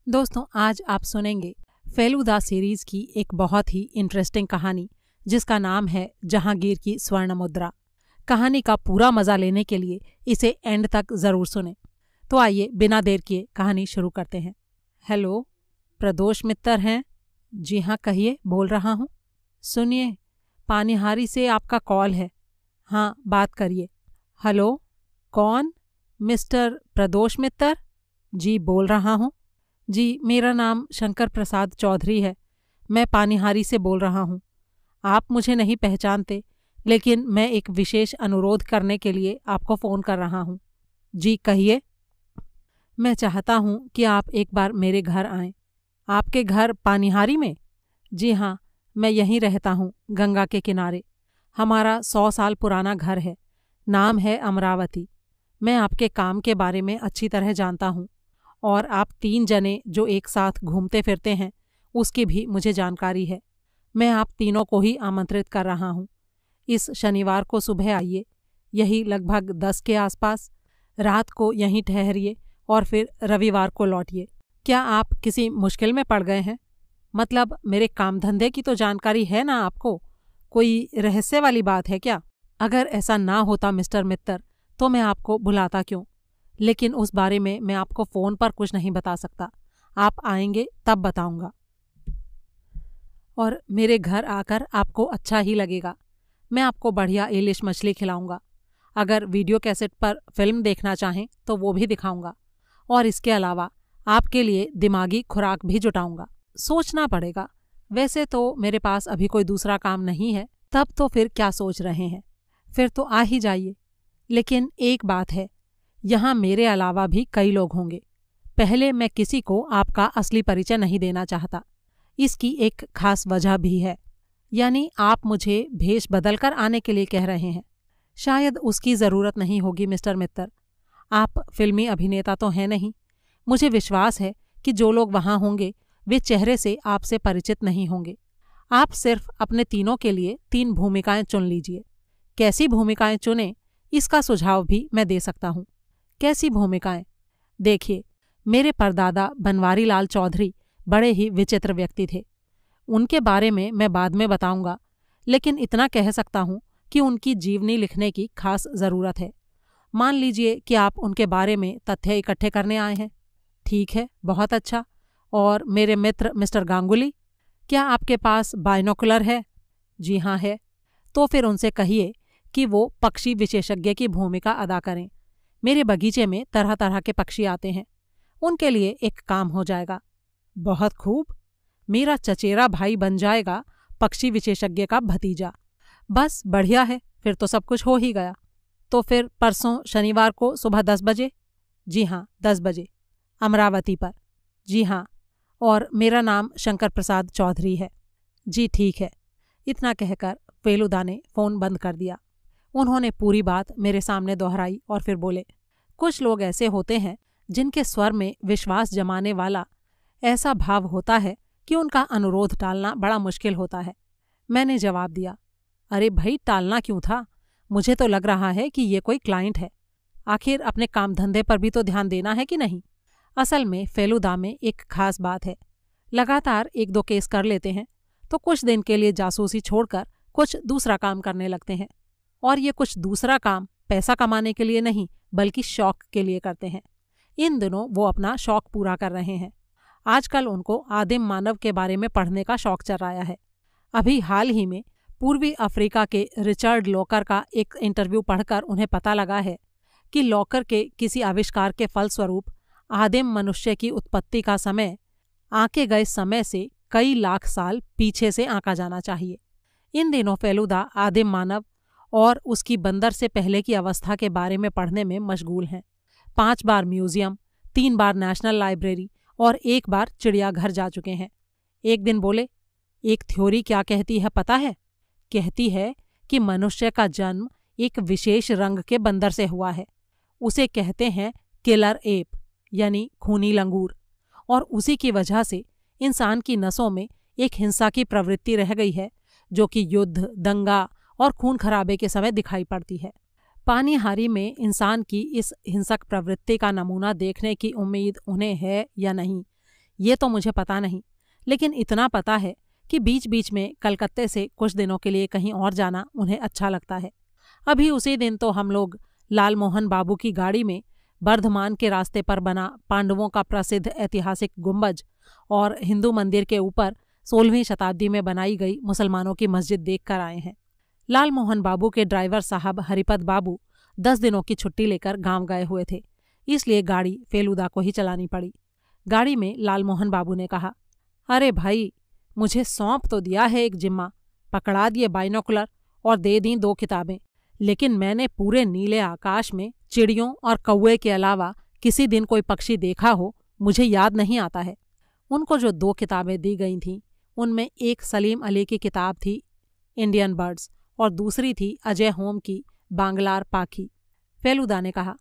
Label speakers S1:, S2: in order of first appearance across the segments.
S1: दोस्तों, आज आप सुनेंगे फेलुदा सीरीज की एक बहुत ही इंटरेस्टिंग कहानी जिसका नाम है जहांगीर की स्वर्ण मुद्रा। कहानी का पूरा मजा लेने के लिए इसे एंड तक जरूर सुनें। तो आइए बिना देर किए कहानी शुरू करते हैं। हेलो, प्रदोष मित्तर हैं? जी हाँ, कहिए, बोल रहा हूँ। सुनिए, पानिहारी से आपका कॉल है। हाँ, बात करिए। हेलो, कौन? मिस्टर प्रदोष मित्तर? जी, बोल रहा हूँ। जी, मेरा नाम शंकर प्रसाद चौधरी है। मैं पानिहारी से बोल रहा हूँ। आप मुझे नहीं पहचानते, लेकिन मैं एक विशेष अनुरोध करने के लिए आपको फ़ोन कर रहा हूँ। जी, कहिए। मैं चाहता हूँ कि आप एक बार मेरे घर आएं। आपके घर पानिहारी में? जी हाँ, मैं यहीं रहता हूँ, गंगा के किनारे। हमारा 100 साल पुराना घर है। नाम है अमरावती। मैं आपके काम के बारे में अच्छी तरह जानता हूँ और आप 3 जने जो एक साथ घूमते फिरते हैं उसकी भी मुझे जानकारी है। मैं आप तीनों को ही आमंत्रित कर रहा हूँ। इस शनिवार को सुबह आइए, यही लगभग 10 के आसपास। रात को यहीं ठहरिए और फिर रविवार को लौटिए। क्या आप किसी मुश्किल में पड़ गए हैं? मतलब मेरे काम धंधे की तो जानकारी है ना आपको? कोई रहस्य वाली बात है क्या? अगर ऐसा ना होता मिस्टर मित्तर, तो मैं आपको बुलाता क्यों? लेकिन उस बारे में मैं आपको फ़ोन पर कुछ नहीं बता सकता। आप आएंगे तब बताऊंगा। और मेरे घर आकर आपको अच्छा ही लगेगा। मैं आपको बढ़िया इलिश मछली खिलाऊंगा। अगर वीडियो कैसेट पर फिल्म देखना चाहें तो वो भी दिखाऊंगा। और इसके अलावा आपके लिए दिमागी खुराक भी जुटाऊंगा। सोचना पड़ेगा। वैसे तो मेरे पास अभी कोई दूसरा काम नहीं है। तब तो फिर क्या सोच रहे हैं? फिर तो आ ही जाइए। लेकिन एक बात है, यहाँ मेरे अलावा भी कई लोग होंगे। पहले मैं किसी को आपका असली परिचय नहीं देना चाहता। इसकी एक खास वजह भी है। यानी आप मुझे भेष बदलकर आने के लिए कह रहे हैं। शायद उसकी ज़रूरत नहीं होगी मिस्टर मित्तर। आप फिल्मी अभिनेता तो हैं नहीं। मुझे विश्वास है कि जो लोग वहाँ होंगे वे चेहरे से आपसे परिचित नहीं होंगे। आप सिर्फ अपने तीनों के लिए 3 भूमिकाएं चुन लीजिए। कैसी भूमिकाएं चुनें, इसका सुझाव भी मैं दे सकता हूँ। कैसी भूमिकाएं? देखिए, मेरे परदादा बनवारी लाल चौधरी बड़े ही विचित्र व्यक्ति थे। उनके बारे में मैं बाद में बताऊंगा, लेकिन इतना कह सकता हूं कि उनकी जीवनी लिखने की खास ज़रूरत है। मान लीजिए कि आप उनके बारे में तथ्य इकट्ठे करने आए हैं। ठीक है, बहुत अच्छा। और मेरे मित्र मिस्टर गांगुली, क्या आपके पास बाइनोकुलर है? जी हाँ, है। तो फिर उनसे कहिए कि वो पक्षी विशेषज्ञ की भूमिका अदा करें। मेरे बगीचे में तरह तरह के पक्षी आते हैं। उनके लिए एक काम हो जाएगा। बहुत खूब। मेरा चचेरा भाई बन जाएगा पक्षी विशेषज्ञ का भतीजा। बस बढ़िया है, फिर तो सब कुछ हो ही गया। तो फिर परसों शनिवार को सुबह 10 बजे? जी हाँ, 10 बजे, अमरावती पर। जी हाँ, और मेरा नाम शंकर प्रसाद चौधरी है। जी ठीक है। इतना कहकर फेलुदा ने फ़ोन बंद कर दिया। उन्होंने पूरी बात मेरे सामने दोहराई और फिर बोले, कुछ लोग ऐसे होते हैं जिनके स्वर में विश्वास जमाने वाला ऐसा भाव होता है कि उनका अनुरोध टालना बड़ा मुश्किल होता है। मैंने जवाब दिया, अरे भाई, टालना क्यों था? मुझे तो लग रहा है कि ये कोई क्लाइंट है। आखिर अपने काम धंधे पर भी तो ध्यान देना है कि नहीं? असल में फेलुदा में एक खास बात है। लगातार 1-2 केस कर लेते हैं तो कुछ दिन के लिए जासूसी छोड़कर कुछ दूसरा काम करने लगते हैं। और ये कुछ दूसरा काम पैसा कमाने के लिए नहीं, बल्कि शौक के लिए करते हैं। इन दिनों वो अपना शौक पूरा कर रहे हैं। आजकल उनको आदिम मानव के बारे में पढ़ने का शौक चल रहा है। अभी हाल ही में पूर्वी अफ्रीका के रिचर्ड लॉकर का एक इंटरव्यू पढ़कर उन्हें पता लगा है कि लॉकर के किसी आविष्कार के फलस्वरूप आदिम मनुष्य की उत्पत्ति का समय आंके गए समय से कई लाख साल पीछे से आंका जाना चाहिए। इन दिनों फेलुदा आदिम मानव और उसकी बंदर से पहले की अवस्था के बारे में पढ़ने में मशगूल हैं। 5 बार म्यूजियम, 3 बार नेशनल लाइब्रेरी और 1 बार चिड़ियाघर जा चुके हैं। एक दिन बोले, एक थ्योरी क्या कहती है पता है? कहती है कि मनुष्य का जन्म एक विशेष रंग के बंदर से हुआ है। उसे कहते हैं किलर एप, यानी खूनी लंगूर। और उसी की वजह से इंसान की नसों में एक हिंसा की प्रवृत्ति रह गई है, जो कि युद्ध, दंगा और खून खराबे के समय दिखाई पड़ती है। पानिहारी में इंसान की इस हिंसक प्रवृत्ति का नमूना देखने की उम्मीद उन्हें है या नहीं, ये तो मुझे पता नहीं, लेकिन इतना पता है कि बीच बीच में कलकत्ते से कुछ दिनों के लिए कहीं और जाना उन्हें अच्छा लगता है। अभी उसी दिन तो हम लोग लाल मोहन बाबू की गाड़ी में बर्धमान के रास्ते पर बना पांडवों का प्रसिद्ध ऐतिहासिक गुंबज और हिंदू मंदिर के ऊपर 16वीं शताब्दी में बनाई गई मुसलमानों की मस्जिद देख कर आए हैं। लाल मोहन बाबू के ड्राइवर साहब हरिपत बाबू 10 दिनों की छुट्टी लेकर गांव गए हुए थे, इसलिए गाड़ी फेलुदा को ही चलानी पड़ी। गाड़ी में लाल मोहन बाबू ने कहा, अरे भाई, मुझे सौंप तो दिया है एक जिम्मा, पकड़ा दिए बाइनोकुलर और दे दी 2 किताबें, लेकिन मैंने पूरे नीले आकाश में चिड़ियों और कौवे के अलावा किसी दिन कोई पक्षी देखा हो मुझे याद नहीं आता है। उनको जो 2 किताबें दी गई थीं उनमें एक सलीम अली की किताब थी इंडियन बर्ड्स और दूसरी थी अजय होम की बांग्लार पाखी। फेलुदा ने कहा,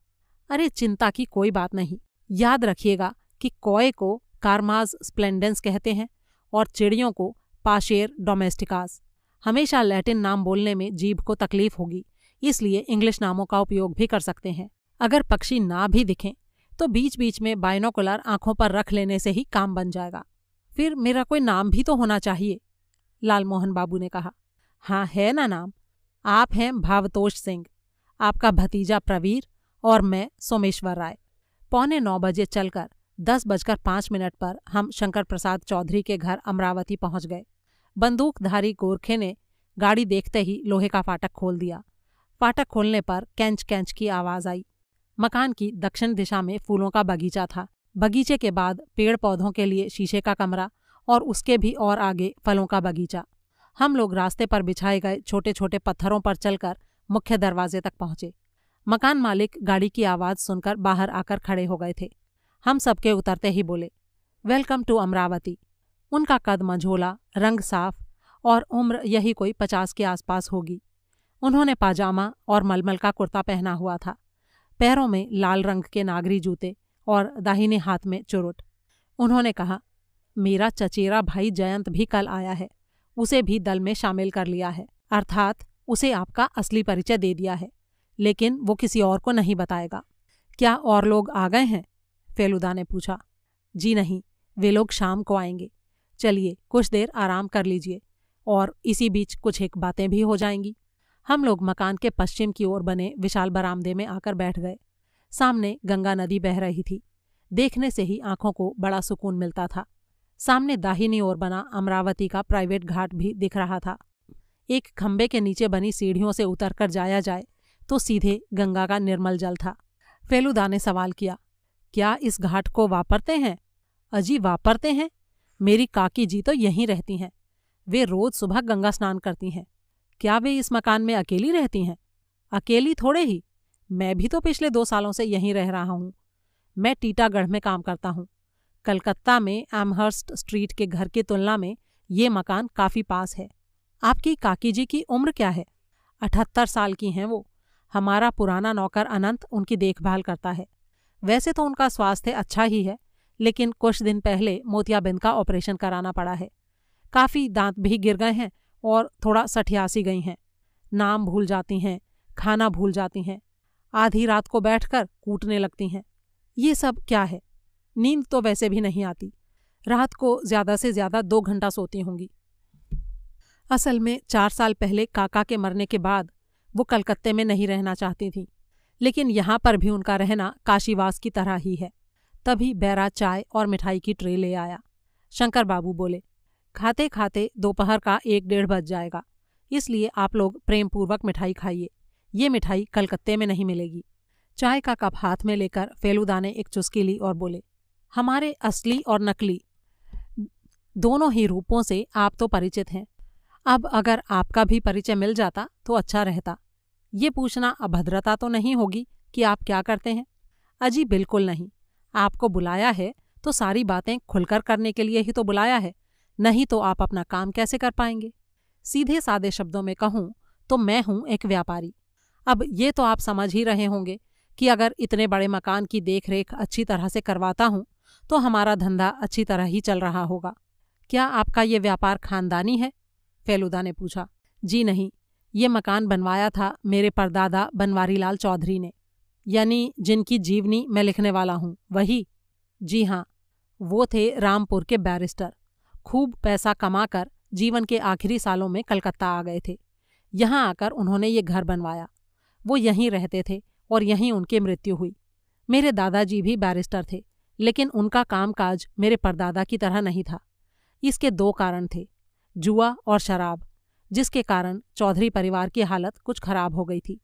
S1: अरे चिंता की कोई बात नहीं, याद रखिएगा कि कौए को कार्माज स्प्लेंडेंस कहते हैं और चिड़ियों को पाशेर डोमेस्टिकास। हमेशा लैटिन नाम बोलने में जीभ को तकलीफ होगी, इसलिए इंग्लिश नामों का उपयोग भी कर सकते हैं। अगर पक्षी ना भी दिखें तो बीच बीच में बाइनोकुलर आंखों पर रख लेने से ही काम बन जाएगा। फिर मेरा कोई नाम भी तो होना चाहिए, लाल मोहन बाबू ने कहा। हाँ, है ना नाम, आप हैं भावतोष सिंह, आपका भतीजा प्रवीर और मैं सोमेश्वर राय। 8:45 बजे चलकर 10:05 पर हम शंकर प्रसाद चौधरी के घर अमरावती पहुंच गए। बंदूकधारी गोरखे ने गाड़ी देखते ही लोहे का फाटक खोल दिया। फाटक खोलने पर कैंच कैंच की आवाज आई। मकान की दक्षिण दिशा में फूलों का बगीचा था। बगीचे के बाद पेड़ पौधों के लिए शीशे का कमरा और उसके भी और आगे फलों का बगीचा। हम लोग रास्ते पर बिछाए गए छोटे छोटे पत्थरों पर चलकर मुख्य दरवाजे तक पहुंचे। मकान मालिक गाड़ी की आवाज़ सुनकर बाहर आकर खड़े हो गए थे। हम सबके उतरते ही बोले, वेलकम टू अमरावती। उनका कद मझोला, रंग साफ और उम्र यही कोई 50 के आसपास होगी। उन्होंने पाजामा और मलमल का कुर्ता पहना हुआ था, पैरों में लाल रंग के नागरी जूते और दाहिने हाथ में चुरुट। उन्होंने कहा, मेरा चचेरा भाई जयंत भी कल आया है, उसे भी दल में शामिल कर लिया है, अर्थात उसे आपका असली परिचय दे दिया है, लेकिन वो किसी और को नहीं बताएगा। क्या और लोग आ गए हैं? फेलुदा ने पूछा। जी नहीं, वे लोग शाम को आएंगे। चलिए कुछ देर आराम कर लीजिए और इसी बीच कुछ एक बातें भी हो जाएंगी। हम लोग मकान के पश्चिम की ओर बने विशाल बरामदे में आकर बैठ गए। सामने गंगा नदी बह रही थी। देखने से ही आंखों को बड़ा सुकून मिलता था। सामने दाहिनी ओर बना अमरावती का प्राइवेट घाट भी दिख रहा था। एक खंबे के नीचे बनी सीढ़ियों से उतरकर जाया जाए तो सीधे गंगा का निर्मल जल था। फेलुदा ने सवाल किया, क्या इस घाट को वापरते हैं? अजी वापरते हैं? मेरी काकी जी तो यहीं रहती हैं। वे रोज सुबह गंगा स्नान करती हैं। क्या वे इस मकान में अकेली रहती हैं? अकेली थोड़े ही, मैं भी तो पिछले 2 सालों से यहीं रह रहा हूँ। मैं टीटागढ़ में काम करता हूँ। कलकत्ता में एमहर्स्ट स्ट्रीट के घर की तुलना में ये मकान काफ़ी पास है। आपकी काकी जी की उम्र क्या है? 78 साल की हैं वो। हमारा पुराना नौकर अनंत उनकी देखभाल करता है। वैसे तो उनका स्वास्थ्य अच्छा ही है, लेकिन कुछ दिन पहले मोतियाबिंद का ऑपरेशन कराना पड़ा है। काफ़ी दांत भी गिर गए हैं और थोड़ा सठियासी गई हैं। नाम भूल जाती हैं, खाना भूल जाती हैं, आधी रात को बैठकर कूटने लगती हैं। ये सब क्या है? नींद तो वैसे भी नहीं आती। रात को ज़्यादा से ज़्यादा 2 घंटा सोती होंगी। असल में 4 साल पहले काका के मरने के बाद वो कलकत्ते में नहीं रहना चाहती थीं, लेकिन यहाँ पर भी उनका रहना काशीवास की तरह ही है। तभी बैरा चाय और मिठाई की ट्रे ले आया। शंकर बाबू बोले, खाते खाते दोपहर का 1-1:30 बज जाएगा, इसलिए आप लोग प्रेमपूर्वक मिठाई खाइए। ये मिठाई कलकत्ते में नहीं मिलेगी। चाय का कप हाथ में लेकर फेलुदा ने एक चुस्की ली और बोले, हमारे असली और नकली दोनों ही रूपों से आप तो परिचित हैं। अब अगर आपका भी परिचय मिल जाता तो अच्छा रहता। ये पूछना अभद्रता तो नहीं होगी कि आप क्या करते हैं? अजी बिल्कुल नहीं। आपको बुलाया है तो सारी बातें खुलकर करने के लिए ही तो बुलाया है, नहीं तो आप अपना काम कैसे कर पाएंगे? सीधे सादे शब्दों में कहूँ तो मैं हूँ एक व्यापारी। अब ये तो आप समझ ही रहे होंगे कि अगर इतने बड़े मकान की देखरेख अच्छी तरह से करवाता हूँ तो हमारा धंधा अच्छी तरह ही चल रहा होगा। क्या आपका ये व्यापार खानदानी है? फेलुदा ने पूछा। जी नहीं, ये मकान बनवाया था मेरे परदादा बनवारीलाल चौधरी ने, यानी जिनकी जीवनी मैं लिखने वाला हूँ वही। जी हाँ। वो थे रामपुर के बैरिस्टर। खूब पैसा कमाकर जीवन के आखिरी सालों में कलकत्ता आ गए थे। यहाँ आकर उन्होंने ये घर बनवाया। वो यहीं रहते थे और यहीं उनकी मृत्यु हुई। मेरे दादाजी भी बैरिस्टर थे, लेकिन उनका कामकाज मेरे परदादा की तरह नहीं था। इसके 2 कारण थे, जुआ और शराब, जिसके कारण चौधरी परिवार की हालत कुछ खराब हो गई थी।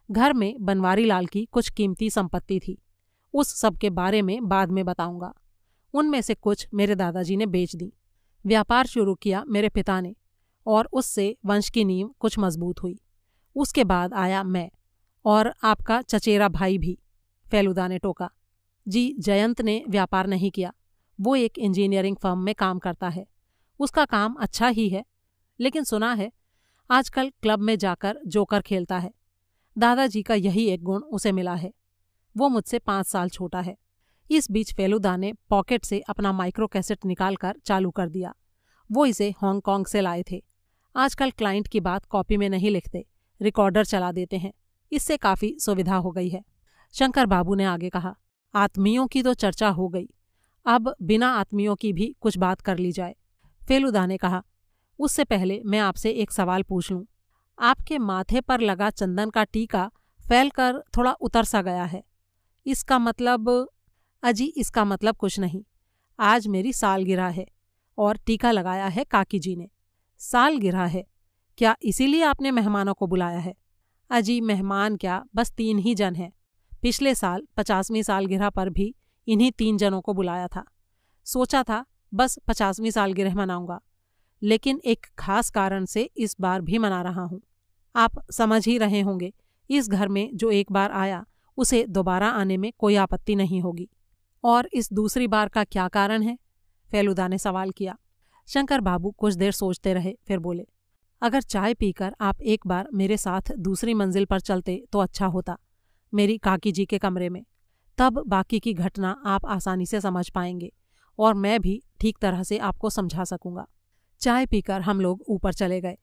S1: घर में बनवारी लाल की कुछ कीमती संपत्ति थी। उस सब के बारे में बाद में बताऊंगा। उनमें से कुछ मेरे दादाजी ने बेच दी। व्यापार शुरू किया मेरे पिता ने, और उससे वंश की नींव कुछ मजबूत हुई। उसके बाद आया मैं, और आपका चचेरा भाई भी। फेलुदा ने टोका। जी, जयंत ने व्यापार नहीं किया। वो एक इंजीनियरिंग फर्म में काम करता है। उसका काम अच्छा ही है, लेकिन सुना है आजकल क्लब में जाकर जोकर खेलता है। दादाजी का यही एक गुण उसे मिला है। वो मुझसे 5 साल छोटा है। इस बीच फेलुदा ने पॉकेट से अपना माइक्रो कैसेट निकालकर चालू कर दिया। वो इसे हांगकांग से लाए थे। आजकल क्लाइंट की बात कॉपी में नहीं लिखते, रिकॉर्डर चला देते हैं। इससे काफ़ी सुविधा हो गई है। शंकर बाबू ने आगे कहा, आत्मियों की तो चर्चा हो गई, अब बिना आत्मियों की भी कुछ बात कर ली जाए। फेलुदा ने कहा, उससे पहले मैं आपसे एक सवाल पूछ लूं। आपके माथे पर लगा चंदन का टीका फैलकर थोड़ा उतर सा गया है। इसका मतलब? अजी, इसका मतलब कुछ नहीं। आज मेरी सालगिरह है और टीका लगाया है काकी जी ने। सालगिरह है? क्या इसीलिए आपने मेहमानों को बुलाया है? अजी, मेहमान क्या, बस 3 ही जन हैं। पिछले साल 50वीं सालगिरह पर भी इन्हीं 3 जनों को बुलाया था। सोचा था बस 50वीं सालगिरह मनाऊंगा, लेकिन एक खास कारण से इस बार भी मना रहा हूँ। आप समझ ही रहे होंगे, इस घर में जो एक बार आया उसे दोबारा आने में कोई आपत्ति नहीं होगी। और इस दूसरी बार का क्या कारण है? फेलुदा ने सवाल किया। शंकर बाबू कुछ देर सोचते रहे, फिर बोले, अगर चाय पीकर आप एक बार मेरे साथ दूसरी मंजिल पर चलते तो अच्छा होता, मेरी काकी जी के कमरे में। तब बाकी की घटना आप आसानी से समझ पाएंगे और मैं भी ठीक तरह से आपको समझा सकूंगा। चाय पीकर हम लोग ऊपर चले गए।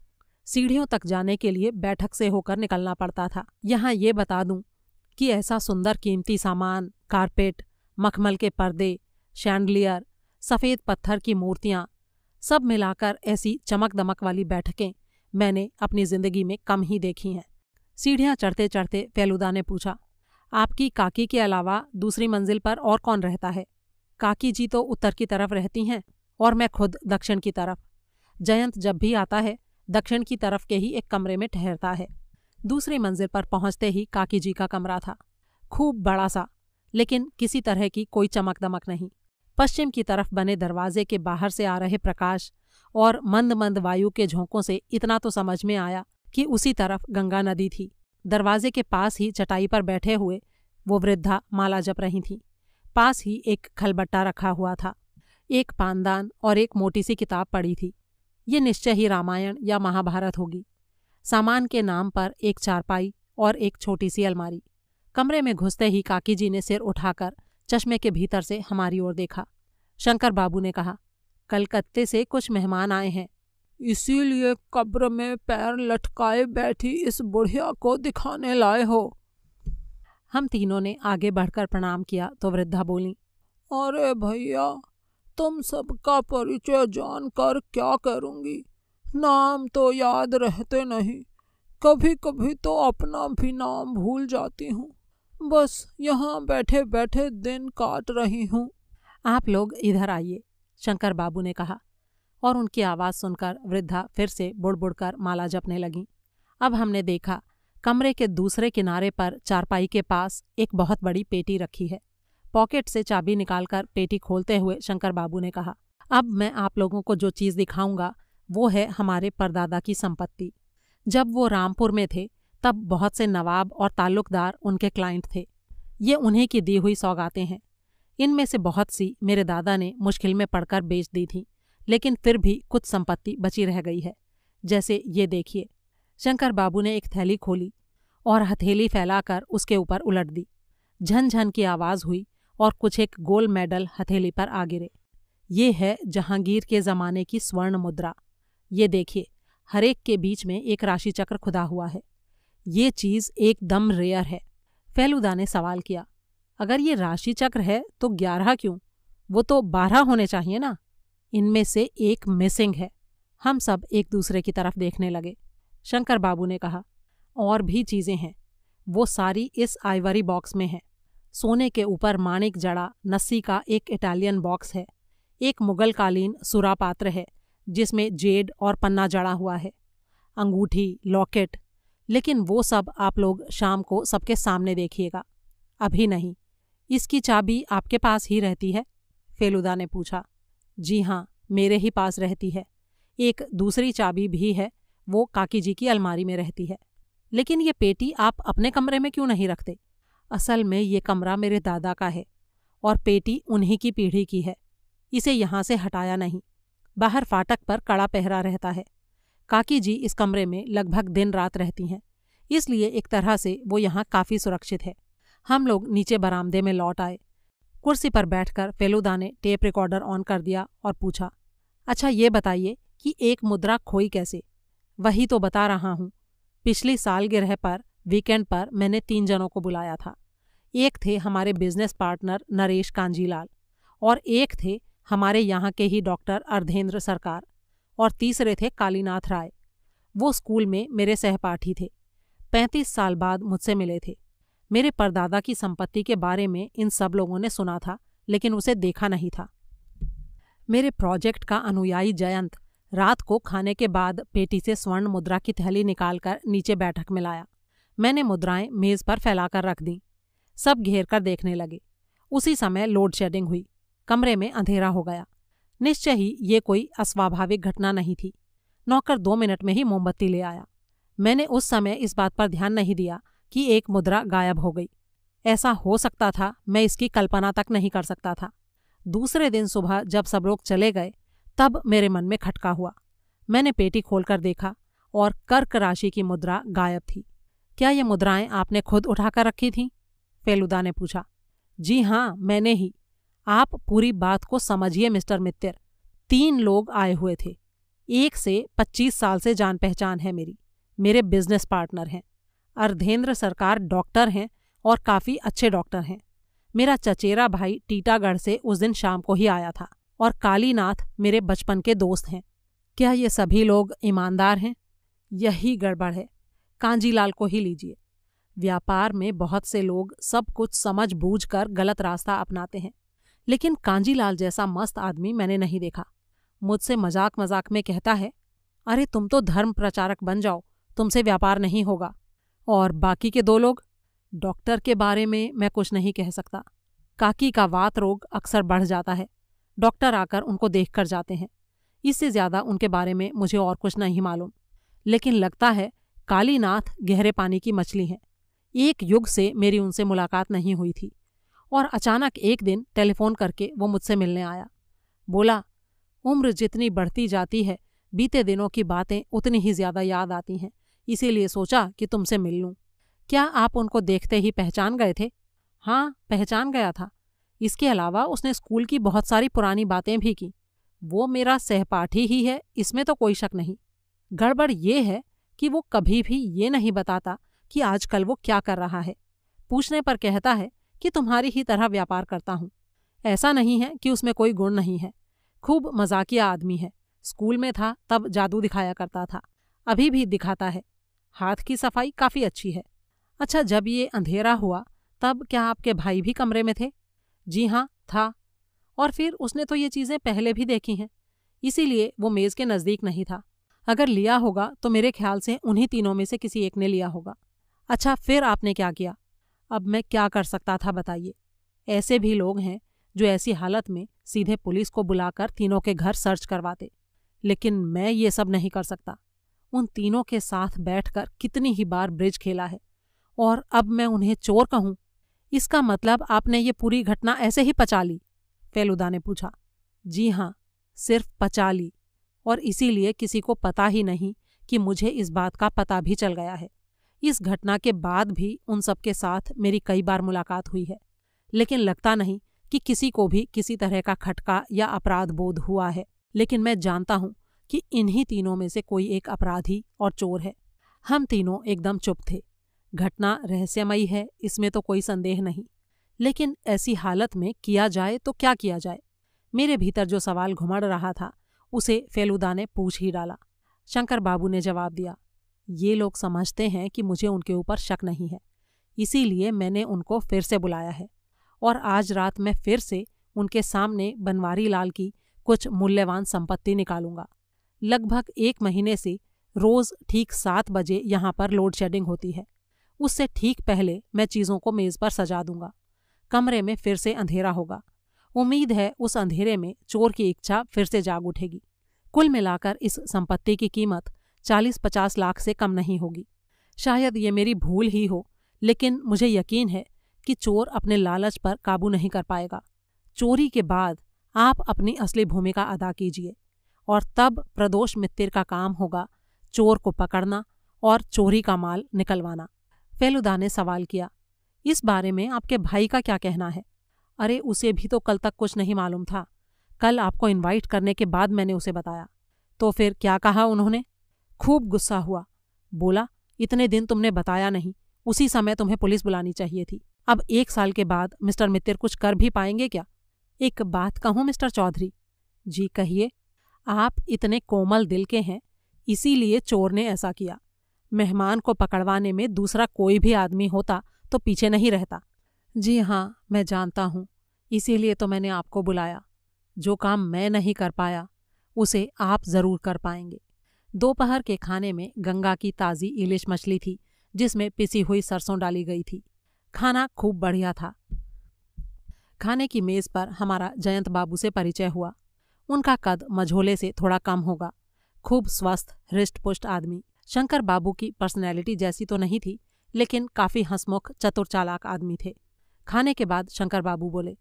S1: सीढ़ियों तक जाने के लिए बैठक से होकर निकलना पड़ता था। यहाँ ये बता दूं कि ऐसा सुंदर कीमती सामान, कारपेट, मखमल के पर्दे, शैंडलियर, सफ़ेद पत्थर की मूर्तियाँ, सब मिलाकर ऐसी चमक दमक वाली बैठकें मैंने अपनी ज़िंदगी में कम ही देखी हैं। सीढ़ियाँ चढ़ते चढ़ते फेलुदा ने पूछा, आपकी काकी के अलावा दूसरी मंजिल पर और कौन रहता है? काकी जी तो उत्तर की तरफ रहती हैं और मैं खुद दक्षिण की तरफ। जयंत जब भी आता है दक्षिण की तरफ के ही एक कमरे में ठहरता है। दूसरी मंजिल पर पहुंचते ही काकी जी का कमरा था, खूब बड़ा सा, लेकिन किसी तरह की कोई चमक दमक नहीं। पश्चिम की तरफ बने दरवाजे के बाहर से आ रहे प्रकाश और मंद मंद वायु के झोंकों से इतना तो समझ में आया कि उसी तरफ गंगा नदी थी। दरवाजे के पास ही चटाई पर बैठे हुए वो वृद्धा माला जप रही थीं। पास ही एक खलबट्टा रखा हुआ था, एक पानदान और एक मोटी सी किताब पड़ी थी। ये निश्चय ही रामायण या महाभारत होगी। सामान के नाम पर एक चारपाई और एक छोटी सी अलमारी। कमरे में घुसते ही काकी जी ने सिर उठाकर चश्मे के भीतर से हमारी ओर देखा। शंकर बाबू ने कहा, कलकत्ते से कुछ मेहमान आए हैं, इसीलिए कब्र में पैर लटकाए बैठी इस बुढ़िया को दिखाने लाए हो। हम तीनों ने आगे बढ़कर प्रणाम किया तो वृद्धा बोली, अरे भैया, तुम सबका परिचय जानकर क्या करूंगी, नाम तो याद रहते नहीं, कभी कभी तो अपना भी नाम भूल जाती हूँ। बस यहाँ बैठे बैठे दिन काट रही हूँ। आप लोग इधर आइए, शंकर बाबू ने कहा, और उनकी आवाज़ सुनकर वृद्धा फिर से बुड़ कर माला जपने लगी। अब हमने देखा कमरे के दूसरे किनारे पर चारपाई के पास एक बहुत बड़ी पेटी रखी है। पॉकेट से चाबी निकालकर पेटी खोलते हुए शंकर बाबू ने कहा, अब मैं आप लोगों को जो चीज़ दिखाऊंगा वो है हमारे परदादा की संपत्ति। जब वो रामपुर में थे तब बहुत से नवाब और ताल्लुकदार उनके क्लाइंट थे। ये उन्हीं की दी हुई सौगातें हैं। इनमें से बहुत सी मेरे दादा ने मुश्किल में पड़कर बेच दी थी, लेकिन फिर भी कुछ संपत्ति बची रह गई है। जैसे ये देखिए। शंकर बाबू ने एक थैली खोली और हथेली फैलाकर उसके ऊपर उलट दी। झन-झन की आवाज़ हुई और कुछ एक गोल मेडल हथेली पर आ गिरे। ये है जहांगीर के ज़माने की स्वर्ण मुद्रा। ये देखिए, हरेक के बीच में एक राशि चक्र खुदा हुआ है। ये चीज़ एकदम रेयर है। फेलुदा ने सवाल किया, अगर ये राशि चक्र है तो 11 क्यों? वो तो 12 होने चाहिए ना। इनमें से एक मिसिंग है। हम सब एक दूसरे की तरफ देखने लगे। शंकर बाबू ने कहा, और भी चीज़ें हैं, वो सारी इस आइवरी बॉक्स में हैं। सोने के ऊपर माणिक जड़ा नस्सी का एक इटालियन बॉक्स है। एक मुगलकालीन सुरा पात्र है जिसमें जेड और पन्ना जड़ा हुआ है, अंगूठी, लॉकेट। लेकिन वो सब आप लोग शाम को सबके सामने देखिएगा, अभी नहीं। इसकी चाबी आपके पास ही रहती है? फेलुदा ने पूछा। जी हाँ, मेरे ही पास रहती है। एक दूसरी चाबी भी है, वो काकी जी की अलमारी में रहती है। लेकिन ये पेटी आप अपने कमरे में क्यों नहीं रखते? असल में ये कमरा मेरे दादा का है और पेटी उन्हीं की पीढ़ी की है। इसे यहाँ से हटाया नहीं। बाहर फाटक पर कड़ा पहरा रहता है। काकी जी इस कमरे में लगभग दिन रात रहती हैं, इसलिए एक तरह से वो यहाँ काफ़ी सुरक्षित है। हम लोग नीचे बरामदे में लौट आए। कुर्सी पर बैठकर फेलुदा ने टेप रिकॉर्डर ऑन कर दिया और पूछा, अच्छा ये बताइए कि एक मुद्रा खोई कैसे? वही तो बता रहा हूँ। पिछली सालगिरह पर वीकेंड पर मैंने 3 जनों को बुलाया था। एक थे हमारे बिजनेस पार्टनर नरेश कांजीलाल, और एक थे हमारे यहाँ के ही डॉक्टर अर्धेंद्र सरकार, और तीसरे थे कालीनाथ राय। वो स्कूल में मेरे सहपाठी थे। 35 साल बाद मुझसे मिले थे। मेरे परदादा की संपत्ति के बारे में इन सब लोगों ने सुना था, लेकिन उसे देखा नहीं था। मेरे प्रोजेक्ट का अनुयायी जयंत रात को खाने के बाद पेटी से स्वर्ण मुद्रा की थैली निकालकर नीचे बैठक में लाया। मैंने मुद्राएं मेज पर फैलाकर रख दी। सब घेर कर देखने लगे। उसी समय लोड शेडिंग हुई। कमरे में अंधेरा हो गया। निश्चय ही ये कोई अस्वाभाविक घटना नहीं थी। नौकर 2 मिनट में ही मोमबत्ती ले आया। मैंने उस समय इस बात पर ध्यान नहीं दिया कि एक मुद्रा गायब हो गई। ऐसा हो सकता था, मैं इसकी कल्पना तक नहीं कर सकता था। दूसरे दिन सुबह जब सब लोग चले गए, तब मेरे मन में खटका हुआ। मैंने पेटी खोलकर देखा और कर्क राशि की मुद्रा गायब थी। क्या ये मुद्राएं आपने खुद उठाकर रखी थीं? फेलुदा ने पूछा। जी हाँ, मैंने ही। आप पूरी बात को समझिए मिस्टर मित्तर। 3 लोग आए हुए थे। एक से 25 साल से जान पहचान है मेरी। मेरे बिजनेस पार्टनर हैं। अर्धेंद्र सरकार डॉक्टर हैं और काफ़ी अच्छे डॉक्टर हैं। मेरा चचेरा भाई टीटागढ़ से उस दिन शाम को ही आया था, और कालीनाथ मेरे बचपन के दोस्त हैं। क्या ये सभी लोग ईमानदार हैं? यही गड़बड़ है। कांजीलाल को ही लीजिए। व्यापार में बहुत से लोग सब कुछ समझ बूझ कर गलत रास्ता अपनाते हैं, लेकिन कांजीलाल जैसा मस्त आदमी मैंने नहीं देखा। मुझसे मजाक मजाक में कहता है, अरे तुम तो धर्म प्रचारक बन जाओ, तुमसे व्यापार नहीं होगा। और बाकी के 2 लोग? डॉक्टर के बारे में मैं कुछ नहीं कह सकता। काकी का वात रोग अक्सर बढ़ जाता है। डॉक्टर आकर उनको देख कर जाते हैं। इससे ज़्यादा उनके बारे में मुझे और कुछ नहीं मालूम। लेकिन लगता है कालीनाथ गहरे पानी की मछली हैं। एक युग से मेरी उनसे मुलाकात नहीं हुई थी, और अचानक एक दिन टेलीफोन करके वो मुझसे मिलने आया। बोला, उम्र जितनी बढ़ती जाती है, बीते दिनों की बातें उतनी ही ज़्यादा याद आती हैं, इसीलिए सोचा कि तुमसे मिल लूँ। क्या आप उनको देखते ही पहचान गए थे? हाँ, पहचान गया था। इसके अलावा उसने स्कूल की बहुत सारी पुरानी बातें भी की। वो मेरा सहपाठी ही है, इसमें तो कोई शक नहीं। गड़बड़ ये है कि वो कभी भी ये नहीं बताता कि आजकल वो क्या कर रहा है। पूछने पर कहता है कि तुम्हारी ही तरह व्यापार करता हूँ। ऐसा नहीं है कि उसमें कोई गुण नहीं है। खूब मजाकिया आदमी है। स्कूल में था तब जादू दिखाया करता था, अभी भी दिखाता है। हाथ की सफाई काफ़ी अच्छी है। अच्छा, जब ये अंधेरा हुआ तब क्या आपके भाई भी कमरे में थे? जी हाँ, था। और फिर उसने तो ये चीज़ें पहले भी देखी हैं, इसीलिए वो मेज़ के नज़दीक नहीं था। अगर लिया होगा तो मेरे ख्याल से उन्हीं तीनों में से किसी एक ने लिया होगा। अच्छा, फिर आपने क्या किया? अब मैं क्या कर सकता था बताइए। ऐसे भी लोग हैं जो ऐसी हालत में सीधे पुलिस को बुलाकर तीनों के घर सर्च करवाते, लेकिन मैं ये सब नहीं कर सकता। उन तीनों के साथ बैठकर कितनी ही बार ब्रिज खेला है, और अब मैं उन्हें चोर कहूँ? इसका मतलब आपने ये पूरी घटना ऐसे ही पचा ली? फेलुदा ने पूछा। जी हाँ, सिर्फ पचा ली, और इसीलिए किसी को पता ही नहीं कि मुझे इस बात का पता भी चल गया है। इस घटना के बाद भी उन सबके साथ मेरी कई बार मुलाकात हुई है, लेकिन लगता नहीं कि किसी को भी किसी तरह का खटका या अपराध बोध हुआ है। लेकिन मैं जानता हूँ कि इन्हीं तीनों में से कोई एक अपराधी और चोर है। हम तीनों एकदम चुप थे। घटना रहस्यमयी है, इसमें तो कोई संदेह नहीं, लेकिन ऐसी हालत में किया जाए तो क्या किया जाए? मेरे भीतर जो सवाल घुमड़ रहा था उसे फेलुदा ने पूछ ही डाला। शंकर बाबू ने जवाब दिया, ये लोग समझते हैं कि मुझे उनके ऊपर शक नहीं है, इसीलिए मैंने उनको फिर से बुलाया है और आज रात मैं फिर से उनके सामने बनवारी लाल की कुछ मूल्यवान संपत्ति निकालूंगा। लगभग 1 महीने से रोज ठीक 7 बजे यहाँ पर लोड शेडिंग होती है। उससे ठीक पहले मैं चीज़ों को मेज़ पर सजा दूंगा। कमरे में फिर से अंधेरा होगा। उम्मीद है उस अंधेरे में चोर की इच्छा फिर से जाग उठेगी। कुल मिलाकर इस संपत्ति की कीमत 40-50 लाख से कम नहीं होगी। शायद ये मेरी भूल ही हो, लेकिन मुझे यकीन है कि चोर अपने लालच पर काबू नहीं कर पाएगा। चोरी के बाद आप अपनी असली भूमिका अदा कीजिए और तब प्रदोष मित्तिर का काम होगा चोर को पकड़ना और चोरी का माल निकलवाना। फेलुदा ने सवाल किया, इस बारे में आपके भाई का क्या कहना है? अरे उसे भी तो कल तक कुछ नहीं मालूम था। कल आपको इनवाइट करने के बाद मैंने उसे बताया। तो फिर क्या कहा उन्होंने? खूब गुस्सा हुआ। बोला, इतने दिन तुमने बताया नहीं, उसी समय तुम्हें पुलिस बुलानी चाहिए थी। अब 1 साल के बाद मिस्टर मित्तिर कुछ कर भी पाएंगे क्या? एक बात कहूँ मिस्टर चौधरी? जी कहिए। आप इतने कोमल दिल के हैं, इसीलिए चोर ने ऐसा किया। मेहमान को पकड़वाने में दूसरा कोई भी आदमी होता तो पीछे नहीं रहता। जी हाँ, मैं जानता हूँ, इसीलिए तो मैंने आपको बुलाया। जो काम मैं नहीं कर पाया उसे आप ज़रूर कर पाएंगे। दोपहर के खाने में गंगा की ताज़ी इलिश मछली थी, जिसमें पिसी हुई सरसों डाली गई थी। खाना खूब बढ़िया था। खाने की मेज़ पर हमारा जयंत बाबू से परिचय हुआ। उनका कद मझोले से थोड़ा कम होगा। खूब स्वस्थ हृष्ट-पुष्ट आदमी। शंकर बाबू की पर्सनैलिटी जैसी तो नहीं थी, लेकिन काफ़ी हंसमुख चतुर चालाक आदमी थे। खाने के बाद शंकर बाबू बोले,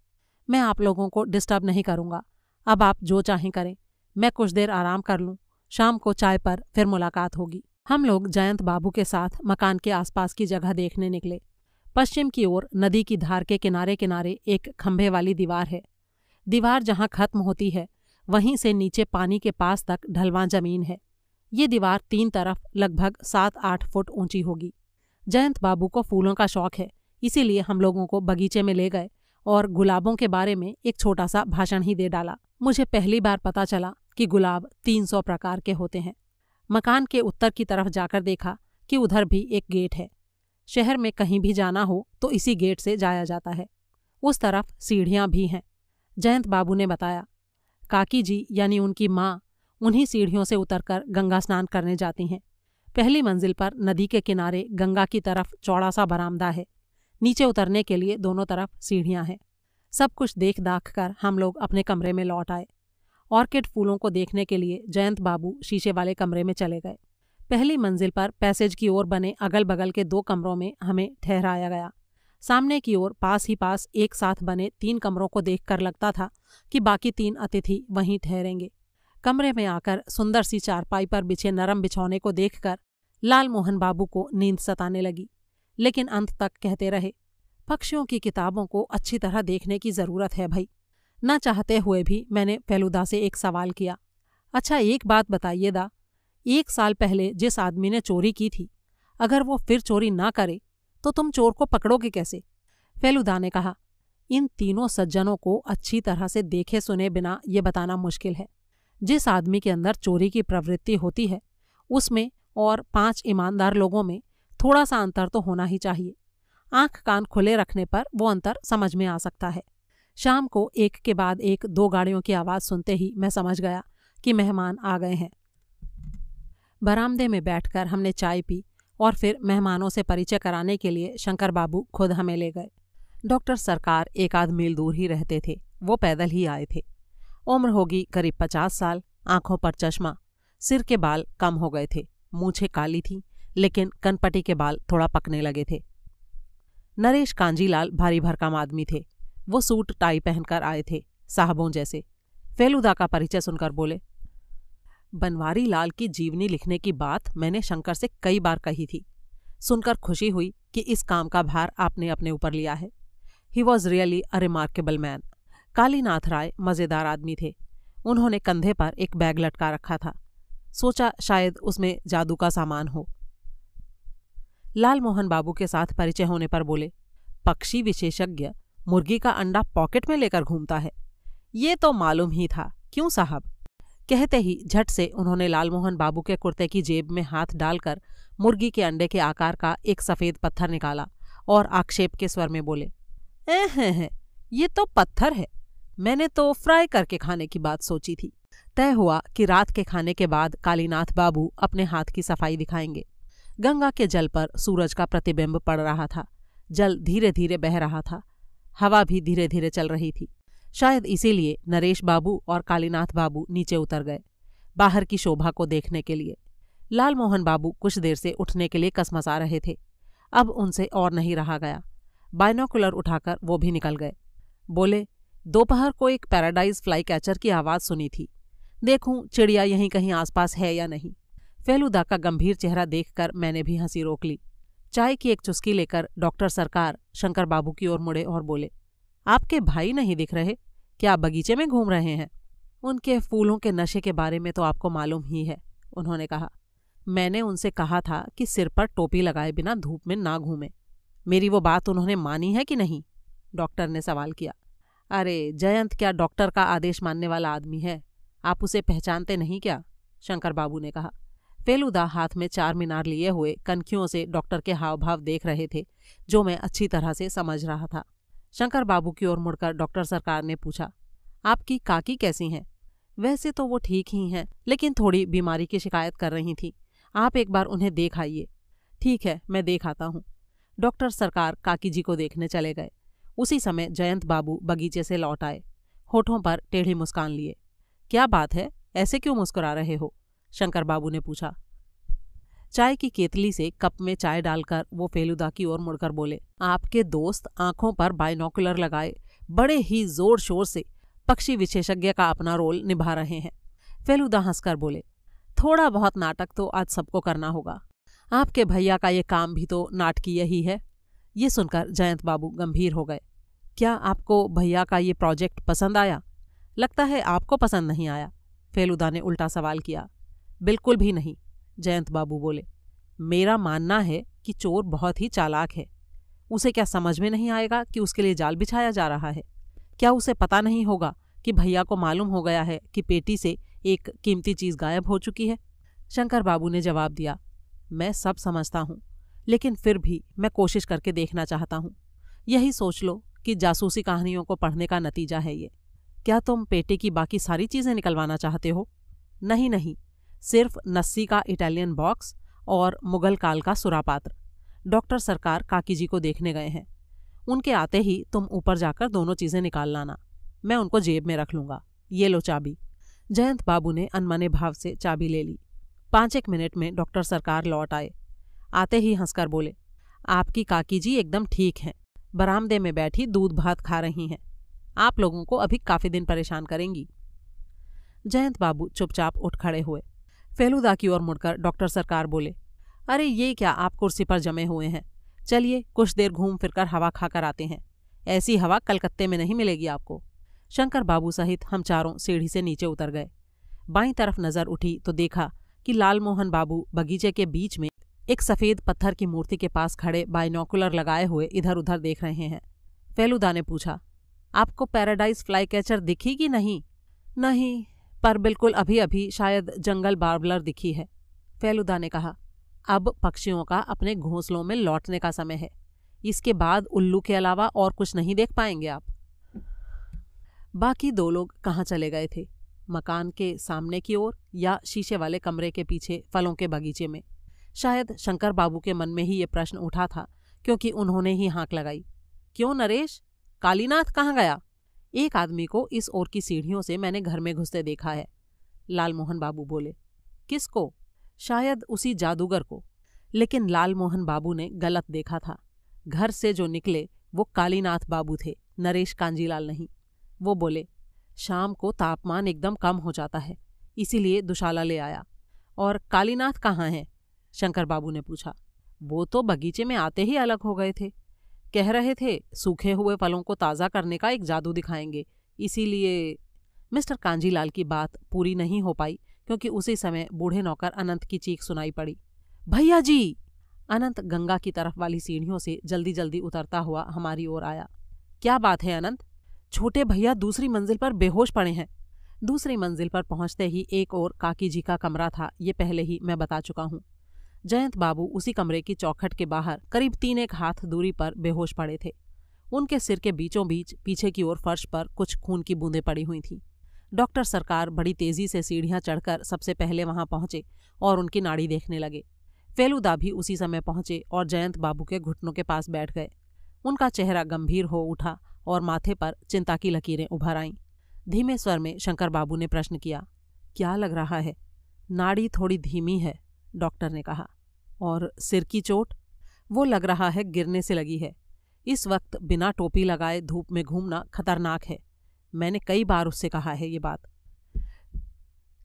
S1: मैं आप लोगों को डिस्टर्ब नहीं करूँगा। अब आप जो चाहें करें। मैं कुछ देर आराम कर लूँ। शाम को चाय पर फिर मुलाकात होगी। हम लोग जयंत बाबू के साथ मकान के आसपास की जगह देखने निकले। पश्चिम की ओर नदी की धार के किनारे किनारे एक खंभे वाली दीवार है। दीवार जहाँ खत्म होती है वहीं से नीचे पानी के पास तक ढलवां जमीन है। ये दीवार 3 तरफ लगभग 7-8 फुट ऊंची होगी। जयंत बाबू को फूलों का शौक है, इसीलिए हम लोगों को बगीचे में ले गए और गुलाबों के बारे में एक छोटा सा भाषण ही दे डाला। मुझे पहली बार पता चला कि गुलाब 300 प्रकार के होते हैं। मकान के उत्तर की तरफ जाकर देखा कि उधर भी एक गेट है। शहर में कहीं भी जाना हो तो इसी गेट से जाया जाता है। उस तरफ सीढ़ियाँ भी हैं। जयंत बाबू ने बताया, काकी जी यानी उनकी माँ उन्हीं सीढ़ियों से उतरकर गंगा स्नान करने जाती हैं। पहली मंजिल पर नदी के किनारे गंगा की तरफ चौड़ा सा बरामदा है। नीचे उतरने के लिए दोनों तरफ सीढ़ियाँ हैं। सब कुछ देख दाख कर हम लोग अपने कमरे में लौट आए। ऑर्किड फूलों को देखने के लिए जयंत बाबू शीशे वाले कमरे में चले गए। पहली मंजिल पर पैसेज की ओर बने अगल बगल के 2 कमरों में हमें ठहराया गया। सामने की ओर पास ही पास एक साथ बने 3 कमरों को देखकर लगता था कि बाकी 3 अतिथि वहीं ठहरेंगे। कमरे में आकर सुंदर सी चारपाई पर बिछे नरम बिछौने को देखकर लाल मोहन बाबू को नींद सताने लगी, लेकिन अंत तक कहते रहे, पक्षियों की किताबों को अच्छी तरह देखने की ज़रूरत है भाई। न चाहते हुए भी मैंने फेलुदा से एक सवाल किया, अच्छा एक बात बताइए दा, 1 साल पहले जिस आदमी ने चोरी की थी, अगर वो फिर चोरी ना करे तो तुम चोर को पकड़ोगे कैसे? फेलुदा ने कहा, इन तीनों सज्जनों को अच्छी तरह से देखे सुने बिना ये बताना मुश्किल है। जिस आदमी के अंदर चोरी की प्रवृत्ति होती है उसमें और 5 ईमानदार लोगों में थोड़ा सा अंतर तो होना ही चाहिए। आंख कान खुले रखने पर वो अंतर समझ में आ सकता है। शाम को एक के बाद एक 2 गाड़ियों की आवाज़ सुनते ही मैं समझ गया कि मेहमान आ गए हैं। बरामदे में बैठकर हमने चाय पी और फिर मेहमानों से परिचय कराने के लिए शंकर बाबू खुद हमें ले गए। डॉक्टर सरकार 1 आध मील दूर ही रहते थे। वो पैदल ही आए थे। उम्र होगी करीब 50 साल। आंखों पर चश्मा। सिर के बाल कम हो गए थे। मूछें काली थीं, लेकिन कनपटी के बाल थोड़ा पकने लगे थे। नरेश कांजीलाल भारी भरकम आदमी थे। वो सूट टाई पहनकर आए थे, साहबों जैसे। फेलुदा का परिचय सुनकर बोले, बनवारी लाल की जीवनी लिखने की बात मैंने शंकर से कई बार कही थी। सुनकर खुशी हुई कि इस काम का भार आपने अपने ऊपर लिया है। He was really a remarkable man. Kalinath Rai मज़ेदार आदमी थे। उन्होंने कंधे पर एक बैग लटका रखा था। सोचा शायद उसमें जादू का सामान हो। लाल मोहन बाबू के साथ परिचय होने पर बोले, पक्षी विशेषज्ञ मुर्गी का अंडा पॉकेट में लेकर घूमता है। ये तो मालूम ही था। क्यों साहब? कहते ही झट से उन्होंने लालमोहन बाबू के कुर्ते की जेब में हाथ डालकर मुर्गी के अंडे के आकार का एक सफेद पत्थर निकाला और आक्षेप के स्वर में बोले, हैं, ये तो पत्थर है। मैंने तो फ्राई करके खाने की बात सोची थी। तय हुआ कि रात के खाने के बाद कालीनाथ बाबू अपने हाथ की सफाई दिखाएंगे। गंगा के जल पर सूरज का प्रतिबिंब पड़ रहा था। जल धीरे धीरे बह रहा था। हवा भी धीरे धीरे चल रही थी। शायद इसीलिए नरेश बाबू और कालीनाथ बाबू नीचे उतर गए, बाहर की शोभा को देखने के लिए। लालमोहन बाबू कुछ देर से उठने के लिए कसमसा रहे थे। अब उनसे और नहीं रहा गया। बाइनोकुलर उठाकर वो भी निकल गए। बोले, दोपहर को एक पैराडाइज फ्लाई कैचर की आवाज़ सुनी थी। देखूं चिड़िया यहीं कहीं आसपास है या नहीं। फेलुदा का गंभीर चेहरा देखकर मैंने भी हंसी रोक ली। चाय की एक चुस्की लेकर डॉक्टर सरकार शंकर बाबू की ओर मुड़े और बोले, आपके भाई नहीं दिख रहे? क्या बगीचे में घूम रहे हैं? उनके फूलों के नशे के बारे में तो आपको मालूम ही है, उन्होंने कहा। मैंने उनसे कहा था कि सिर पर टोपी लगाए बिना धूप में ना घूमे। मेरी वो बात उन्होंने मानी है कि नहीं? डॉक्टर ने सवाल किया। अरे जयंत क्या डॉक्टर का आदेश मानने वाला आदमी है? आप उसे पहचानते नहीं क्या? शंकर बाबू ने कहा। फेलुदा हाथ में 4 मीनार लिए हुए कनखियों से डॉक्टर के हाव भाव देख रहे थे, जो मैं अच्छी तरह से समझ रहा था। शंकर बाबू की ओर मुड़कर डॉक्टर सरकार ने पूछा, आपकी काकी कैसी हैं? वैसे तो वो ठीक ही हैं, लेकिन थोड़ी बीमारी की शिकायत कर रही थी। आप एक बार उन्हें देख आइए। ठीक है, मैं देख आता हूँ। डॉक्टर सरकार काकी जी को देखने चले गए। उसी समय जयंत बाबू बगीचे से लौट आए, होठों पर टेढ़ी मुस्कान लिए। क्या बात है, ऐसे क्यों मुस्कुरा रहे हो? शंकर बाबू ने पूछा। चाय की केतली से कप में चाय डालकर वो फेलुदा की ओर मुड़कर बोले, आपके दोस्त आंखों पर बाइनोकुलर लगाए बड़े ही जोर शोर से पक्षी विशेषज्ञ का अपना रोल निभा रहे हैं। फेलुदा हंसकर बोले, थोड़ा बहुत नाटक तो आज सबको करना होगा। आपके भैया का ये काम भी तो नाटकीय ही है। ये सुनकर जयंत बाबू गंभीर हो गए। क्या आपको भैया का ये प्रोजेक्ट पसंद आया? लगता है आपको पसंद नहीं आया। फेलुदा ने उल्टा सवाल किया। बिल्कुल भी नहीं, जयंत बाबू बोले। मेरा मानना है कि चोर बहुत ही चालाक है। उसे क्या समझ में नहीं आएगा कि उसके लिए जाल बिछाया जा रहा है? क्या उसे पता नहीं होगा कि भैया को मालूम हो गया है कि पेटी से एक कीमती चीज़ गायब हो चुकी है? शंकर बाबू ने जवाब दिया, मैं सब समझता हूँ, लेकिन फिर भी मैं कोशिश करके देखना चाहता हूँ। यही सोच लो कि जासूसी कहानियों को पढ़ने का नतीजा है ये। क्या तुम पेटी की बाकी सारी चीज़ें निकलवाना चाहते हो? नहीं, सिर्फ नस्सी का इटालियन बॉक्स और मुगल काल का सुरापात्र। डॉक्टर सरकार काकी जी को देखने गए हैं। उनके आते ही तुम ऊपर जाकर दोनों चीज़ें निकाल लाना। मैं उनको जेब में रख लूँगा। ये लो चाबी। जयंत बाबू ने अनमने भाव से चाबी ले ली। 5-1 मिनट में डॉक्टर सरकार लौट आए। आते ही हंसकर बोले, आपकी काकी जी एकदम ठीक हैं। बरामदे में बैठी दूध भात खा रही हैं। आप लोगों को अभी काफ़ी दिन परेशान करेंगी। जयंत बाबू चुपचाप उठ खड़े हुए। फेलुदा की ओर मुड़कर डॉक्टर सरकार बोले, अरे ये क्या आप कुर्सी पर जमे हुए हैं? चलिए कुछ देर घूम फिरकर हवा खाकर आते हैं। ऐसी हवा कलकत्ते में नहीं मिलेगी आपको। शंकर बाबू सहित हम चारों सीढ़ी से नीचे उतर गए। बाईं तरफ नजर उठी तो देखा कि लालमोहन बाबू बगीचे के बीच में एक सफ़ेद पत्थर की मूर्ति के पास खड़े बाइनोकुलर लगाए हुए इधर उधर देख रहे हैं। फेलुदा ने पूछा, आपको पैराडाइज फ्लाई कैचर दिखी कि नहीं? नहीं, पर बिल्कुल अभी अभी शायद जंगल बार्बलर दिखी है। फेलुदा ने कहा, अब पक्षियों का अपने घोंसलों में लौटने का समय है। इसके बाद उल्लू के अलावा और कुछ नहीं देख पाएंगे आप। बाकी 2 लोग कहाँ चले गए थे? मकान के सामने की ओर या शीशे वाले कमरे के पीछे फलों के बगीचे में? शायद शंकर बाबू के मन में ही ये प्रश्न उठा था, क्योंकि उन्होंने ही हाँक लगाई, क्यों नरेश, कालीनाथ कहाँ गया? एक आदमी को इस ओर की सीढ़ियों से मैंने घर में घुसते देखा है। लालमोहन बाबू बोले। किसको? शायद उसी जादूगर को। लेकिन लालमोहन बाबू ने गलत देखा था। घर से जो निकले वो कालीनाथ बाबू थे, नरेश कांजीलाल नहीं। वो बोले, शाम को तापमान एकदम कम हो जाता है, इसीलिए दुशाला ले आया। और कालीनाथ कहाँ हैं? शंकर बाबू ने पूछा। वो तो बगीचे में आते ही अलग हो गए थे। कह रहे थे सूखे हुए फलों को ताज़ा करने का एक जादू दिखाएंगे, इसीलिए। मिस्टर कांजीलाल की बात पूरी नहीं हो पाई, क्योंकि उसी समय बूढ़े नौकर अनंत की चीख सुनाई पड़ी, भैया जी! अनंत गंगा की तरफ वाली सीढ़ियों से जल्दी जल्दी उतरता हुआ हमारी ओर आया। क्या बात है अनंत? छोटे भैया दूसरी मंजिल पर बेहोश पड़े हैं। दूसरी मंजिल पर पहुंचते ही एक और काकी जी का कमरा था, ये पहले ही मैं बता चुका हूँ। जयंत बाबू उसी कमरे की चौखट के बाहर करीब 3-1 हाथ दूरी पर बेहोश पड़े थे। उनके सिर के बीचों बीच पीछे की ओर फर्श पर कुछ खून की बूंदें पड़ी हुई थीं। डॉक्टर सरकार बड़ी तेजी से सीढ़ियां चढ़कर सबसे पहले वहां पहुंचे और उनकी नाड़ी देखने लगे। फेलुदा भी उसी समय पहुंचे और जयंत बाबू के घुटनों के पास बैठ गए। उनका चेहरा गंभीर हो उठा और माथे पर चिंता की लकीरें उभर आईं। धीमे स्वर में शंकर बाबू ने प्रश्न किया, क्या लग रहा है? नाड़ी थोड़ी धीमी है, डॉक्टर ने कहा। और सिर की चोट? वो लग रहा है गिरने से लगी है। इस वक्त बिना टोपी लगाए धूप में घूमना खतरनाक है। मैंने कई बार उससे कहा है ये बात।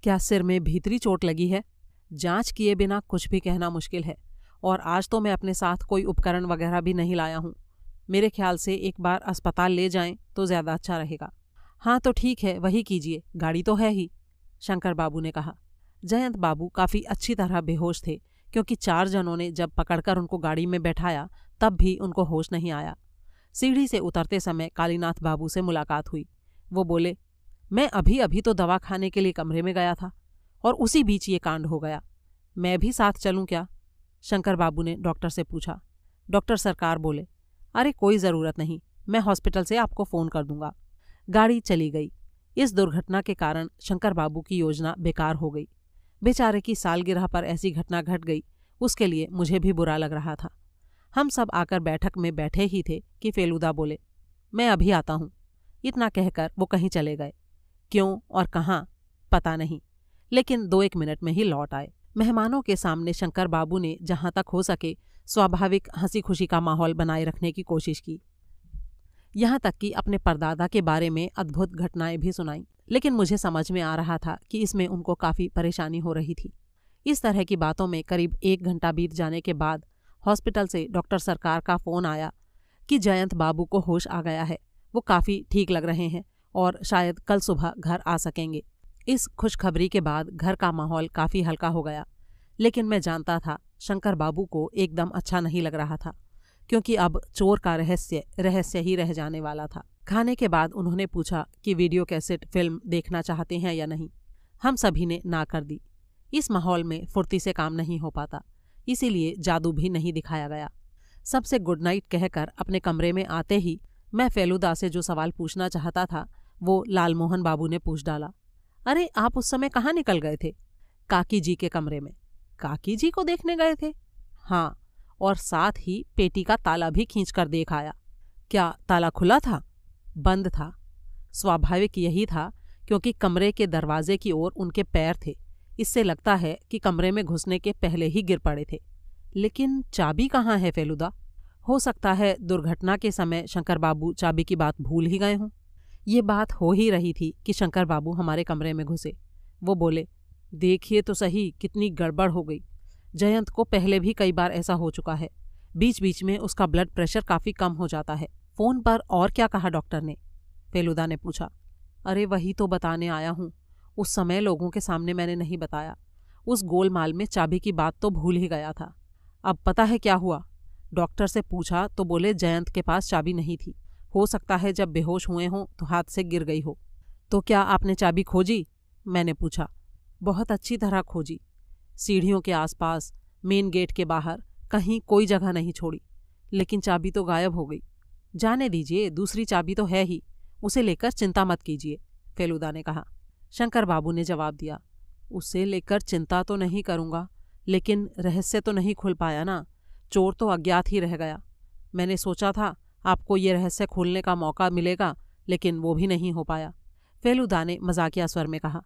S1: क्या सिर में भीतरी चोट लगी है? जांच किए बिना कुछ भी कहना मुश्किल है, और आज तो मैं अपने साथ कोई उपकरण वगैरह भी नहीं लाया हूँ। मेरे ख्याल से एक बार अस्पताल ले जाएं तो ज़्यादा अच्छा रहेगा। हाँ तो ठीक है, वही कीजिए, गाड़ी तो है ही, शंकर बाबू ने कहा। जयंत बाबू काफ़ी अच्छी तरह बेहोश थे, क्योंकि 4 जनों ने जब पकड़कर उनको गाड़ी में बैठाया तब भी उनको होश नहीं आया। सीढ़ी से उतरते समय कालीनाथ बाबू से मुलाकात हुई। वो बोले, मैं अभी अभी तो दवा खाने के लिए कमरे में गया था और उसी बीच ये कांड हो गया। मैं भी साथ चलूं क्या? शंकर बाबू ने डॉक्टर से पूछा। डॉक्टर सरकार बोले, अरे कोई ज़रूरत नहीं, मैं हॉस्पिटल से आपको फ़ोन कर दूंगा। गाड़ी चली गई। इस दुर्घटना के कारण शंकर बाबू की योजना बेकार हो गई। बेचारे की सालगिरह पर ऐसी घटना घट गई, उसके लिए मुझे भी बुरा लग रहा था। हम सब आकर बैठक में बैठे ही थे कि फेलुदा बोले, मैं अभी आता हूँ। इतना कहकर वो कहीं चले गए। क्यों और कहाँ पता नहीं, लेकिन 2-1 मिनट में ही लौट आए। मेहमानों के सामने शंकर बाबू ने जहाँ तक हो सके स्वाभाविक हंसी खुशी का माहौल बनाए रखने की कोशिश की। यहाँ तक कि अपने परदादा के बारे में अद्भुत घटनाएं भी सुनाईं, लेकिन मुझे समझ में आ रहा था कि इसमें उनको काफ़ी परेशानी हो रही थी। इस तरह की बातों में करीब 1 घंटा बीत जाने के बाद हॉस्पिटल से डॉक्टर सरकार का फ़ोन आया कि जयंत बाबू को होश आ गया है, वो काफ़ी ठीक लग रहे हैं और शायद कल सुबह घर आ सकेंगे। इस खुशखबरी के बाद घर का माहौल काफ़ी हल्का हो गया, लेकिन मैं जानता था शंकर बाबू को एकदम अच्छा नहीं लग रहा था, क्योंकि अब चोर का रहस्य ही रह जाने वाला था। खाने के बाद उन्होंने पूछा कि वीडियो कैसेट फिल्म देखना चाहते हैं या नहीं। हम सभी ने ना कर दी। इस माहौल में फुर्ती से काम नहीं हो पाता, इसीलिए जादू भी नहीं दिखाया गया। सबसे गुड नाइट कहकर अपने कमरे में आते ही मैं फेलुदा से जो सवाल पूछना चाहता था वो लालमोहन बाबू ने पूछ डाला। अरे आप उस समय कहाँ निकल गए थे? काकी जी के कमरे में। काकी जी को देखने गए थे? हाँ, और साथ ही पेटी का ताला भी खींचकर देख आया। क्या ताला खुला था? बंद था। स्वाभाविक यही था, क्योंकि कमरे के दरवाजे की ओर उनके पैर थे। इससे लगता है कि कमरे में घुसने के पहले ही गिर पड़े थे। लेकिन चाबी कहाँ है फेलुदा? हो सकता है दुर्घटना के समय शंकर बाबू चाबी की बात भूल ही गए हों। ये बात हो ही रही थी कि शंकर बाबू हमारे कमरे में घुसे। वो बोले, देखिए तो सही कितनी गड़बड़ हो गई। जयंत को पहले भी कई बार ऐसा हो चुका है। बीच बीच में उसका ब्लड प्रेशर काफ़ी कम हो जाता है। फ़ोन पर और क्या कहा डॉक्टर ने? फेलुदा ने पूछा। अरे वही तो बताने आया हूँ। उस समय लोगों के सामने मैंने नहीं बताया। उस गोलमाल में चाबी की बात तो भूल ही गया था। अब पता है क्या हुआ? डॉक्टर से पूछा तो बोले जयंत के पास चाबी नहीं थी। हो सकता है जब बेहोश हुए हों तो हाथ से गिर गई हो। तो क्या आपने चाबी खोजी? मैंने पूछा। बहुत अच्छी तरह खोजी। सीढ़ियों के आसपास, मेन गेट के बाहर, कहीं कोई जगह नहीं छोड़ी, लेकिन चाबी तो गायब हो गई। जाने दीजिए, दूसरी चाबी तो है ही, उसे लेकर चिंता मत कीजिए, फेलुदा ने कहा। शंकर बाबू ने जवाब दिया, उसे लेकर चिंता तो नहीं करूँगा, लेकिन रहस्य तो नहीं खुल पाया ना। चोर तो अज्ञात ही रह गया। मैंने सोचा था आपको ये रहस्य खोलने का मौका मिलेगा, लेकिन वो भी नहीं हो पाया। फेलुदा ने मजाकिया स्वर में कहा,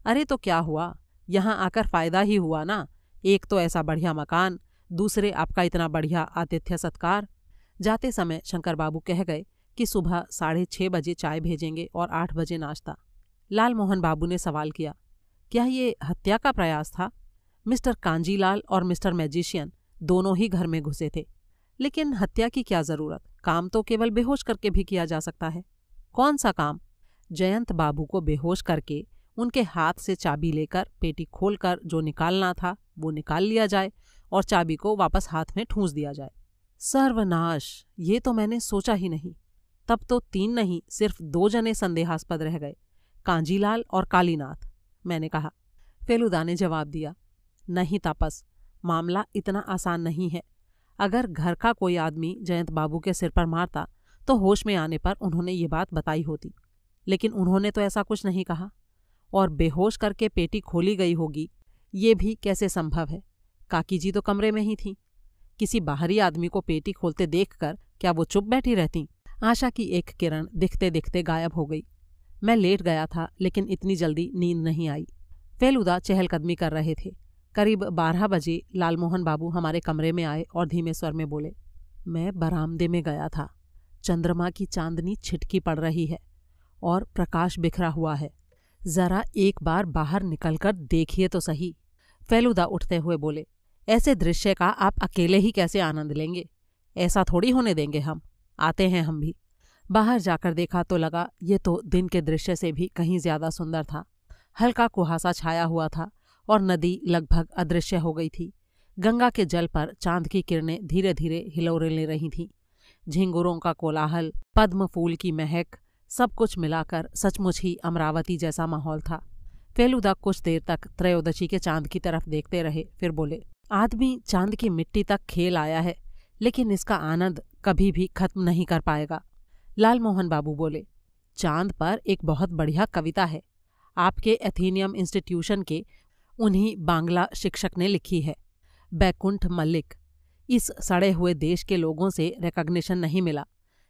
S1: अरे तो क्या हुआ, यहाँ आकर फ़ायदा ही हुआ ना। एक तो ऐसा बढ़िया मकान, दूसरे आपका इतना बढ़िया आतिथ्य सत्कार। जाते समय शंकर बाबू कह गए कि सुबह 6:30 बजे चाय भेजेंगे और 8 बजे नाश्ता। लालमोहन बाबू ने सवाल किया, क्या ये हत्या का प्रयास था? मिस्टर कांजीलाल और मिस्टर मैजिशियन दोनों ही घर में घुसे थे, लेकिन हत्या की क्या ज़रूरत? काम तो केवल बेहोश करके भी किया जा सकता है। कौन सा काम? जयंत बाबू को बेहोश करके उनके हाथ से चाबी लेकर पेटी खोलकर जो निकालना था वो निकाल लिया जाए और चाबी को वापस हाथ में ठूंस दिया जाए। सर्वनाश, ये तो मैंने सोचा ही नहीं। तब तो 3 नहीं सिर्फ 2 जने संदेहास्पद रह गए, कांजीलाल और कालीनाथ, मैंने कहा। फेलुदा ने जवाब दिया, नहीं तापस, मामला इतना आसान नहीं है। अगर घर का कोई आदमी जयंत बाबू के सिर पर मारता तो होश में आने पर उन्होंने ये बात बताई होती, लेकिन उन्होंने तो ऐसा कुछ नहीं कहा। और बेहोश करके पेटी खोली गई होगी ये भी कैसे संभव है? काकी जी तो कमरे में ही थीं। किसी बाहरी आदमी को पेटी खोलते देखकर क्या वो चुप बैठी रहती? आशा की एक किरण दिखते दिखते गायब हो गई। मैं लेट गया था, लेकिन इतनी जल्दी नींद नहीं आई। फेलुदा चहलकदमी कर रहे थे। करीब 12 बजे लालमोहन बाबू हमारे कमरे में आए और धीमे स्वर में बोले, मैं बरामदे में गया था। चंद्रमा की चांदनी छिटकी पड़ रही है और प्रकाश बिखरा हुआ है। जरा एक बार बाहर निकलकर देखिए तो सही। फेलुदा उठते हुए बोले, ऐसे दृश्य का आप अकेले ही कैसे आनंद लेंगे? ऐसा थोड़ी होने देंगे हम। आते हैं हम भी। बाहर जाकर देखा तो लगा ये तो दिन के दृश्य से भी कहीं ज्यादा सुंदर था। हल्का कुहासा छाया हुआ था और नदी लगभग अदृश्य हो गई थी। गंगा के जल पर चांद की किरणें धीरे धीरे हिलोरे ले रही थीं। झिंगुरों का कोलाहल, पद्म फूल की महक, सब कुछ मिलाकर सचमुच ही अमरावती जैसा माहौल था। फेलुदा कुछ देर तक त्रयोदशी के चांद की तरफ देखते रहे, फिर बोले, आदमी चांद की मिट्टी तक खेल आया है, लेकिन इसका आनंद कभी भी खत्म नहीं कर पाएगा। लालमोहन बाबू बोले, चांद पर एक बहुत बढ़िया कविता है, आपके एथेनियम इंस्टीट्यूशन के उन्हीं बांग्ला शिक्षक ने लिखी है। बैकुंठ मल्लिक। इस सड़े हुए देश के लोगों से रिकॉग्निशन नहीं मिला,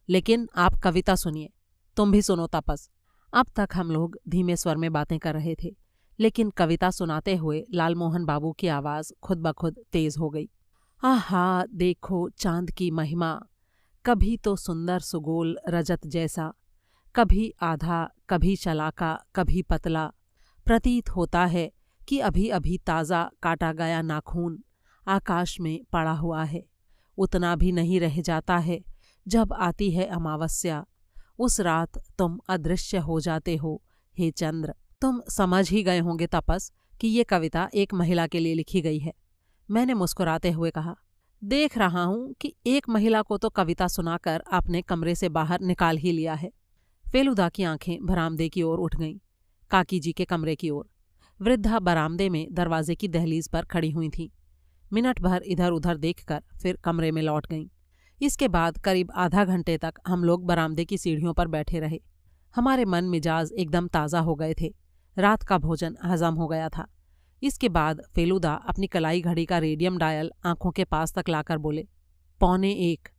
S1: लेकिन आप कविता सुनिए। तुम भी सुनो तापस। अब तक हम लोग धीमे स्वर में बातें कर रहे थे, लेकिन कविता सुनाते हुए लालमोहन बाबू की आवाज खुद ब खुद तेज हो गई। आहा, देखो चांद की महिमा, कभी तो सुंदर सुगोल रजत जैसा, कभी आधा, कभी शलाका, कभी पतला। प्रतीत होता है कि अभी अभी ताज़ा काटा गया नाखून आकाश में पड़ा हुआ है। उतना भी नहीं रह जाता है जब आती है अमावस्या। उस रात तुम अदृश्य हो जाते हो हे चंद्र। तुम समझ ही गए होंगे तापस कि ये कविता एक महिला के लिए लिखी गई है। मैंने मुस्कुराते हुए कहा, देख रहा हूं कि एक महिला को तो कविता सुनाकर आपने कमरे से बाहर निकाल ही लिया है। फेलुदा की आंखें बरामदे की ओर उठ गईं, काकी जी के कमरे की ओर। वृद्धा बरामदे में दरवाजे की दहलीज पर खड़ी हुई थीं। मिनट भर इधर उधर देखकर फिर कमरे में लौट गईं। इसके बाद करीब आधा घंटे तक हम लोग बरामदे की सीढ़ियों पर बैठे रहे। हमारे मन मिजाज एकदम ताज़ा हो गए थे। रात का भोजन हजम हो गया था। इसके बाद फेलुदा अपनी कलाई घड़ी का रेडियम डायल आंखों के पास तक लाकर बोले, 1:45।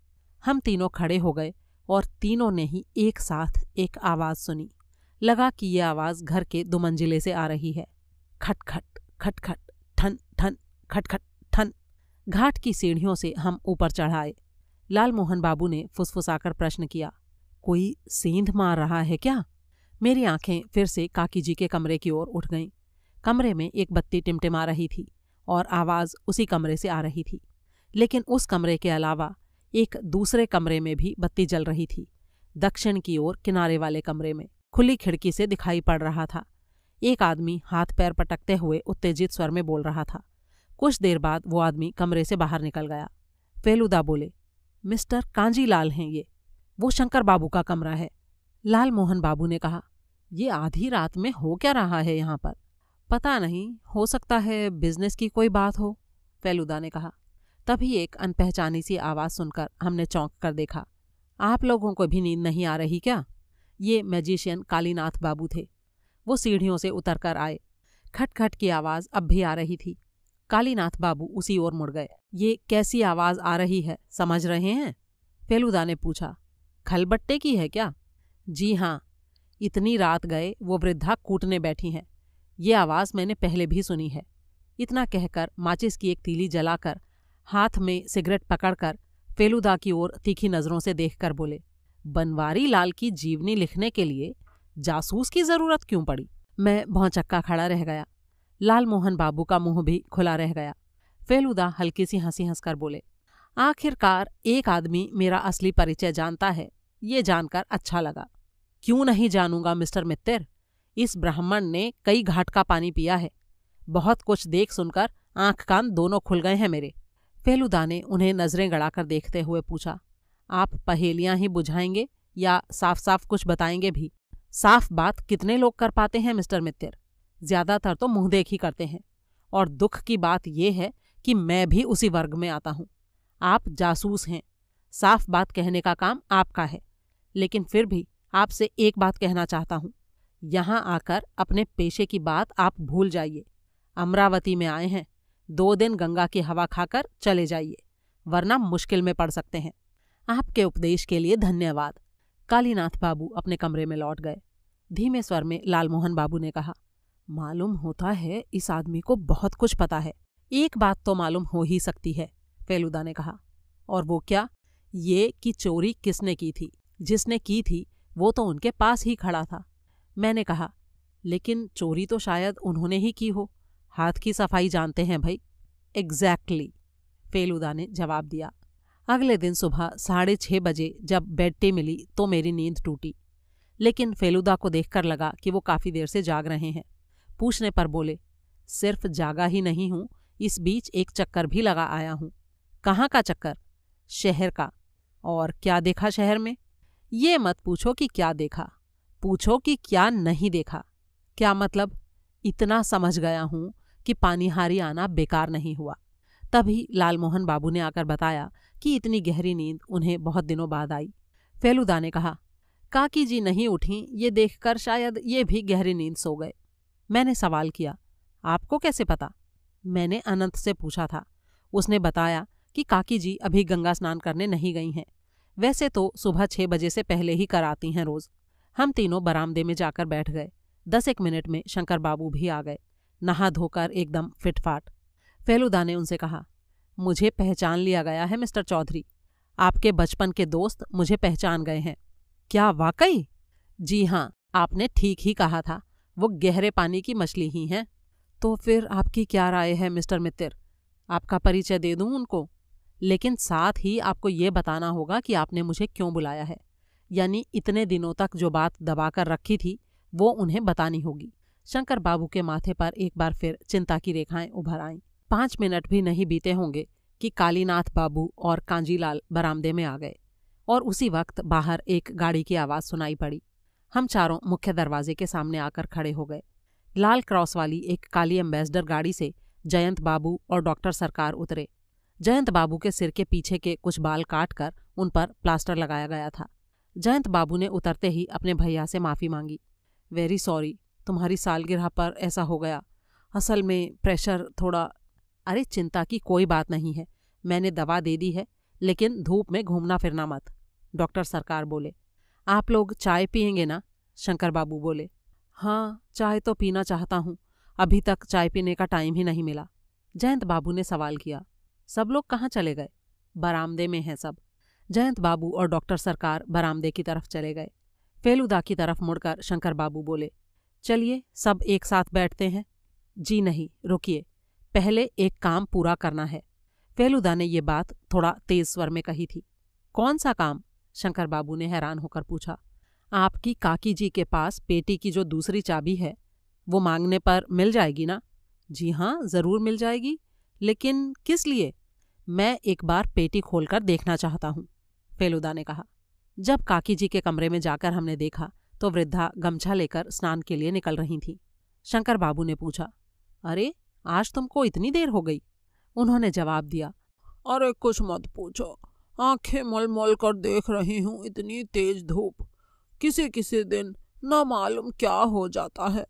S1: हम तीनों खड़े हो गए और तीनों ने ही एक साथ एक आवाज़ सुनी। लगा कि ये आवाज़ घर के 2 मंजिले से आ रही है। खटखट खटखट, ठन ठन, खटखट ठन। घाट की सीढ़ियों से हम ऊपर चढ़ाए। लालमोहन बाबू ने फुसफुसाकर प्रश्न किया, कोई सेंध मार रहा है क्या? मेरी आंखें फिर से काकी जी के कमरे की ओर उठ गईं। कमरे में एक बत्ती टिमटिमा रही थी और आवाज़ उसी कमरे से आ रही थी, लेकिन उस कमरे के अलावा एक दूसरे कमरे में भी बत्ती जल रही थी। दक्षिण की ओर किनारे वाले कमरे में खुली खिड़की से दिखाई पड़ रहा था। एक आदमी हाथ पैर पटकते हुए उत्तेजित स्वर में बोल रहा था। कुछ देर बाद वो आदमी कमरे से बाहर निकल गया। फेलुदा बोले, मिस्टर कांजीलाल हैं ये, वो शंकर बाबू का कमरा है। लालमोहन बाबू ने कहा, ये आधी रात में हो क्या रहा है यहाँ पर? पता नहीं, हो सकता है बिजनेस की कोई बात हो, फेलुदा ने कहा। तभी एक अनपहचानी सी आवाज़ सुनकर हमने चौंक कर देखा। आप लोगों को भी नींद नहीं आ रही क्या? ये मैजिशियन कालीनाथ बाबू थे। वो सीढ़ियों से उतर कर आए। खटखट की आवाज़ अब भी आ रही थी। कालीनाथ बाबू उसी ओर मुड़ गए। ये कैसी आवाज़ आ रही है, समझ रहे हैं? फेलुदा ने पूछा। खलबट्टे की है क्या? जी हाँ, इतनी रात गए वो वृद्धा कूटने बैठी हैं। ये आवाज़ मैंने पहले भी सुनी है। इतना कहकर माचिस की एक तीली जलाकर हाथ में सिगरेट पकड़कर फेलुदा की ओर तीखी नज़रों से देखकर बोले, बनवारी लाल की जीवनी लिखने के लिए जासूस की ज़रूरत क्यों पड़ी? मैं भौंचक्का खड़ा रह गया। लालमोहन बाबू का मुंह भी खुला रह गया। फेलुदा हल्की सी हंसी हंसकर बोले, आखिरकार एक आदमी मेरा असली परिचय जानता है, ये जानकर अच्छा लगा। क्यों नहीं जानूंगा मिस्टर मित्तर, इस ब्राह्मण ने कई घाट का पानी पिया है। बहुत कुछ देख सुनकर आंख कान दोनों खुल गए हैं मेरे। फेलुदा ने उन्हें नजरें गड़ाकर देखते हुए पूछा, आप पहेलियां ही बुझाएंगे या साफ साफ कुछ बताएंगे भी? साफ बात कितने लोग कर पाते हैं मिस्टर मित्तर? ज्यादातर तो मुंह देख ही करते हैं। और दुख की बात यह है कि मैं भी उसी वर्ग में आता हूं। आप जासूस हैं, साफ बात कहने का काम आपका है। लेकिन फिर भी आपसे एक बात कहना चाहता हूं, यहां आकर अपने पेशे की बात आप भूल जाइए। अमरावती में आए हैं, 2 दिन गंगा की हवा खाकर चले जाइए, वरना मुश्किल में पड़ सकते हैं। आपके उपदेश के लिए धन्यवाद। कालीनाथ बाबू अपने कमरे में लौट गए। धीमे स्वर में लालमोहन बाबू ने कहा, मालूम होता है इस आदमी को बहुत कुछ पता है। एक बात तो मालूम हो ही सकती है, फेलुदा ने कहा। और वो क्या? ये कि चोरी किसने की थी। जिसने की थी वो तो उनके पास ही खड़ा था। मैंने कहा, लेकिन चोरी तो शायद उन्होंने ही की हो। हाथ की सफाई जानते हैं भाई। एग्जैक्टली, फेलुदा ने जवाब दिया। अगले दिन सुबह 6:30 बजे जब बेड टी मिली तो मेरी नींद टूटी। लेकिन फेलुदा को देखकर लगा कि वो काफ़ी देर से जाग रहे हैं। पूछने पर बोले, सिर्फ जागा ही नहीं हूं, इस बीच एक चक्कर भी लगा आया हूं। कहाँ का चक्कर? शहर का। और क्या देखा शहर में? ये मत पूछो कि क्या देखा, पूछो कि क्या नहीं देखा। क्या मतलब? इतना समझ गया हूं कि पानीहारी आना बेकार नहीं हुआ। तभी लालमोहन बाबू ने आकर बताया कि इतनी गहरी नींद उन्हें बहुत दिनों बाद आई। फेलुदा ने कहा, काकी जी नहीं उठी, ये देखकर शायद ये भी गहरी नींद सो गए। मैंने सवाल किया, आपको कैसे पता? मैंने अनंत से पूछा था। उसने बताया कि काकी जी अभी गंगा स्नान करने नहीं गई हैं। वैसे तो सुबह 6 बजे से पहले ही कर आती हैं रोज। हम तीनों बरामदे में जाकर बैठ गए। 10 मिनट में शंकर बाबू भी आ गए, नहा धोकर एकदम फिटफाट। फेलुदा ने उनसे कहा, मुझे पहचान लिया गया है मिस्टर चौधरी। आपके बचपन के दोस्त मुझे पहचान गए हैं। क्या वाकई? जी हाँ, आपने ठीक ही कहा था, वो गहरे पानी की मछली ही हैं। तो फिर आपकी क्या राय है मिस्टर मित्तर? आपका परिचय दे दूं उनको? लेकिन साथ ही आपको ये बताना होगा कि आपने मुझे क्यों बुलाया है। यानी इतने दिनों तक जो बात दबाकर रखी थी वो उन्हें बतानी होगी। शंकर बाबू के माथे पर एक बार फिर चिंता की रेखाएं उभर आईं। 5 मिनट भी नहीं बीते होंगे कि कालीनाथ बाबू और कांजीलाल बरामदे में आ गए और उसी वक्त बाहर एक गाड़ी की आवाज़ सुनाई पड़ी। हम चारों मुख्य दरवाजे के सामने आकर खड़े हो गए। लाल क्रॉस वाली एक काली एम्बेसडर गाड़ी से जयंत बाबू और डॉक्टर सरकार उतरे। जयंत बाबू के सिर के पीछे के कुछ बाल काटकर उन पर प्लास्टर लगाया गया था। जयंत बाबू ने उतरते ही अपने भैया से माफ़ी मांगी। वेरी सॉरी, तुम्हारी सालगिरह पर ऐसा हो गया। असल में प्रेशर थोड़ा। अरे चिंता की कोई बात नहीं है, मैंने दवा दे दी है, लेकिन धूप में घूमना फिरना मत। डॉक्टर सरकार बोले। आप लोग चाय पियेंगे ना? शंकर बाबू बोले। हाँ, चाय तो पीना चाहता हूँ, अभी तक चाय पीने का टाइम ही नहीं मिला। जयंत बाबू ने सवाल किया, सब लोग कहाँ चले गए? बरामदे में हैं सब। जयंत बाबू और डॉक्टर सरकार बरामदे की तरफ चले गए। फेलुदा की तरफ मुड़कर शंकर बाबू बोले, चलिए सब एक साथ बैठते हैं। जी नहीं, रुकिए, पहले एक काम पूरा करना है। फेलुदा ने ये बात थोड़ा तेज स्वर में कही थी। कौन सा काम? शंकर बाबू ने हैरान होकर पूछा। आपकी काकी जी के पास पेटी की जो दूसरी चाबी है वो मांगने पर मिल जाएगी ना? जी हाँ, ज़रूर मिल जाएगी, लेकिन किस लिए? मैं एक बार पेटी खोलकर देखना चाहता हूँ, फेलुदा ने कहा। जब काकी जी के कमरे में जाकर हमने देखा तो वृद्धा गमछा लेकर स्नान के लिए निकल रही थीं। शंकर बाबू ने पूछा, अरे आज तुमको इतनी देर हो गई? उन्होंने जवाब दिया, अरे कुछ मत पूछो, आंखें मल मल कर देख रही हूँ, इतनी तेज धूप। किसी किसी दिन न मालूम क्या हो जाता है।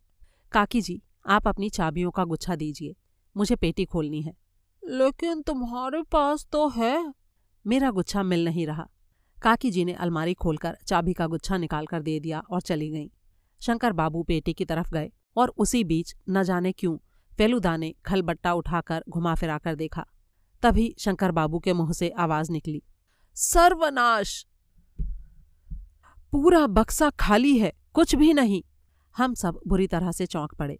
S1: काकी जी, आप अपनी चाबियों का गुच्छा दीजिए, मुझे पेटी खोलनी है। लेकिन तुम्हारे पास तो है। मेरा गुच्छा मिल नहीं रहा। काकी जी ने अलमारी खोलकर चाबी का गुच्छा निकालकर दे दिया और चली गईं। शंकर बाबू पेटी की तरफ गए और उसी बीच न जाने क्यों फेलुदा ने खलबट्टा उठाकर घुमा फिरा कर देखा। तभी शंकर बाबू के मुंह से आवाज निकली, सर्वनाश! पूरा बक्सा खाली है, कुछ भी नहीं। हम सब बुरी तरह से चौंक पड़े।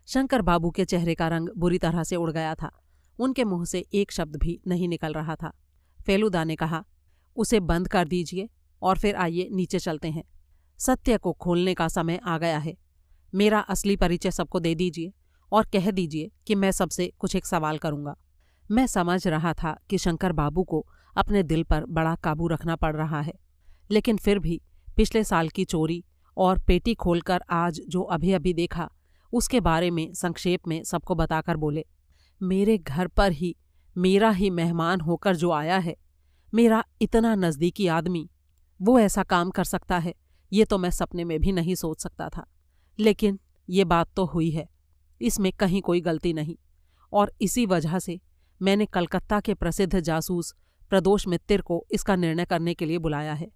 S1: शंकर बाबू के चेहरे का रंग बुरी तरह से उड़ गया था। उनके मुंह से एक शब्द भी नहीं निकल रहा था। फेलुदा ने कहा, उसे बंद कर दीजिए और फिर आइए नीचे चलते हैं। सत्य को खोलने का समय आ गया है। मेरा असली परिचय सबको दे दीजिए और कह दीजिए कि मैं सबसे कुछ एक सवाल करूंगा। मैं समझ रहा था कि शंकर बाबू को अपने दिल पर बड़ा काबू रखना पड़ रहा है, लेकिन फिर भी पिछले साल की चोरी और पेटी खोलकर आज जो अभी अभी देखा उसके बारे में संक्षेप में सबको बताकर बोले, मेरे घर पर ही मेरा ही मेहमान होकर जो आया है, मेरा इतना नज़दीकी आदमी, वो ऐसा काम कर सकता है, ये तो मैं सपने में भी नहीं सोच सकता था। लेकिन ये बात तो हुई है, इसमें कहीं कोई गलती नहीं। और इसी वजह से मैंने कलकत्ता के प्रसिद्ध जासूस प्रदोष मित्तिर को इसका निर्णय करने के लिए बुलाया है।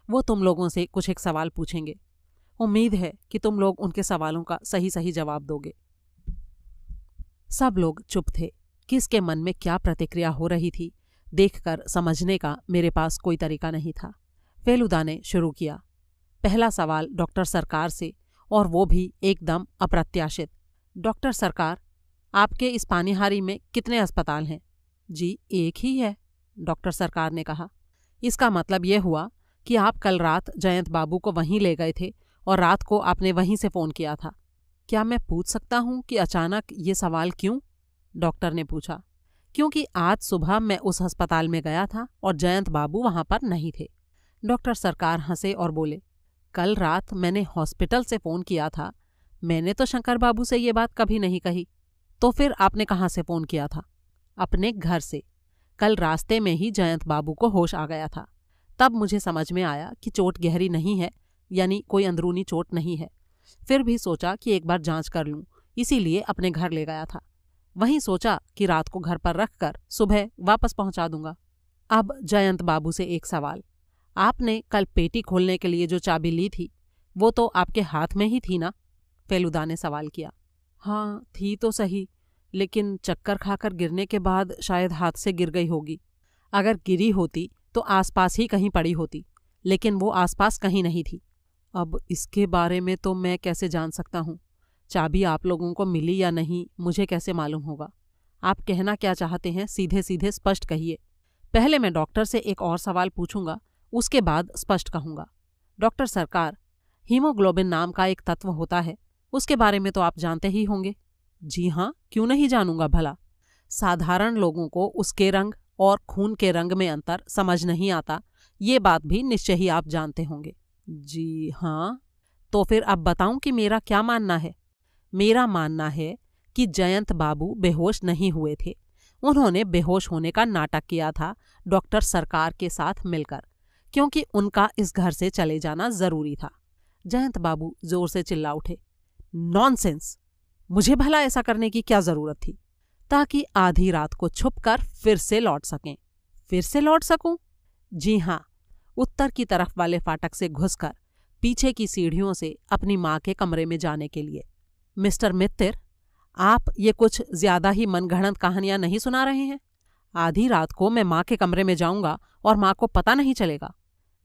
S1: वो तुम लोगों से कुछ एक सवाल पूछेंगे। उम्मीद है कि तुम लोग उनके सवालों का सही सही जवाब दोगे। सब लोग चुप थे। किसके मन में क्या प्रतिक्रिया हो रही थी देखकर समझने का मेरे पास कोई तरीका नहीं था। फेलुदा ने शुरू किया। पहला सवाल डॉक्टर सरकार से, और वो भी एकदम अप्रत्याशित। डॉक्टर सरकार, आपके इस पानीहारी में कितने अस्पताल हैं? जी, एक ही है, डॉक्टर सरकार ने कहा। इसका मतलब ये हुआ कि आप कल रात जयंत बाबू को वहीं ले गए थे और रात को आपने वहीं से फ़ोन किया था। क्या मैं पूछ सकता हूँ कि अचानक ये सवाल क्यों? डॉक्टर ने पूछा। क्योंकि आज सुबह मैं उस अस्पताल में गया था और जयंत बाबू वहाँ पर नहीं थे। डॉक्टर सरकार हंसे और बोले, कल रात मैंने हॉस्पिटल से फ़ोन किया था, मैंने तो शंकर बाबू से ये बात कभी नहीं कही। तो फिर आपने कहाँ से फ़ोन किया था? अपने घर से। कल रास्ते में ही जयंत बाबू को होश आ गया था। तब मुझे समझ में आया कि चोट गहरी नहीं है, यानी कोई अंदरूनी चोट नहीं है। फिर भी सोचा कि एक बार जांच कर लूं, इसीलिए अपने घर ले गया था। वहीं सोचा कि रात को घर पर रखकर सुबह वापस पहुंचा दूंगा। अब जयंत बाबू से एक सवाल। आपने कल पेटी खोलने के लिए जो चाबी ली थी वो तो आपके हाथ में ही थी ना? फेलुदा ने सवाल किया। हाँ, थी तो सही, लेकिन चक्कर खाकर गिरने के बाद शायद हाथ से गिर गई होगी। अगर गिरी होती तो आसपास ही कहीं पड़ी होती, लेकिन वो आसपास कहीं नहीं थी। अब इसके बारे में तो मैं कैसे जान सकता हूँ? चाबी आप लोगों को मिली या नहीं मुझे कैसे मालूम होगा? आप कहना क्या चाहते हैं सीधे सीधे स्पष्ट कहिए। पहले मैं डॉक्टर से एक और सवाल पूछूंगा, उसके बाद स्पष्ट कहूंगा। डॉक्टर सरकार, हीमोग्लोबिन नाम का एक तत्व होता है, उसके बारे में तो आप जानते ही होंगे। जी हाँ, क्यों नहीं जानूंगा भला। साधारण लोगों को उसके रंग और खून के रंग में अंतर समझ नहीं आता, ये बात भी निश्चय ही आप जानते होंगे। जी हाँ। तो फिर अब बताऊं कि मेरा क्या मानना है? मेरा मानना है कि जयंत बाबू बेहोश नहीं हुए थे। उन्होंने बेहोश होने का नाटक किया था डॉक्टर सरकार के साथ मिलकर, क्योंकि उनका इस घर से चले जाना जरूरी था। जयंत बाबू जोर से चिल्ला उठे, नॉनसेंस! मुझे भला ऐसा करने की क्या जरूरत थी? ताकि आधी रात को छुपकर फिर से लौट सकें। फिर से लौट सकूं? जी हाँ, उत्तर की तरफ वाले फाटक से घुसकर पीछे की सीढ़ियों से अपनी माँ के कमरे में जाने के लिए। मिस्टर मित्तिर, आप ये कुछ ज्यादा ही मनगढ़ंत कहानियां नहीं सुना रहे हैं? आधी रात को मैं माँ के कमरे में जाऊंगा और माँ को पता नहीं चलेगा?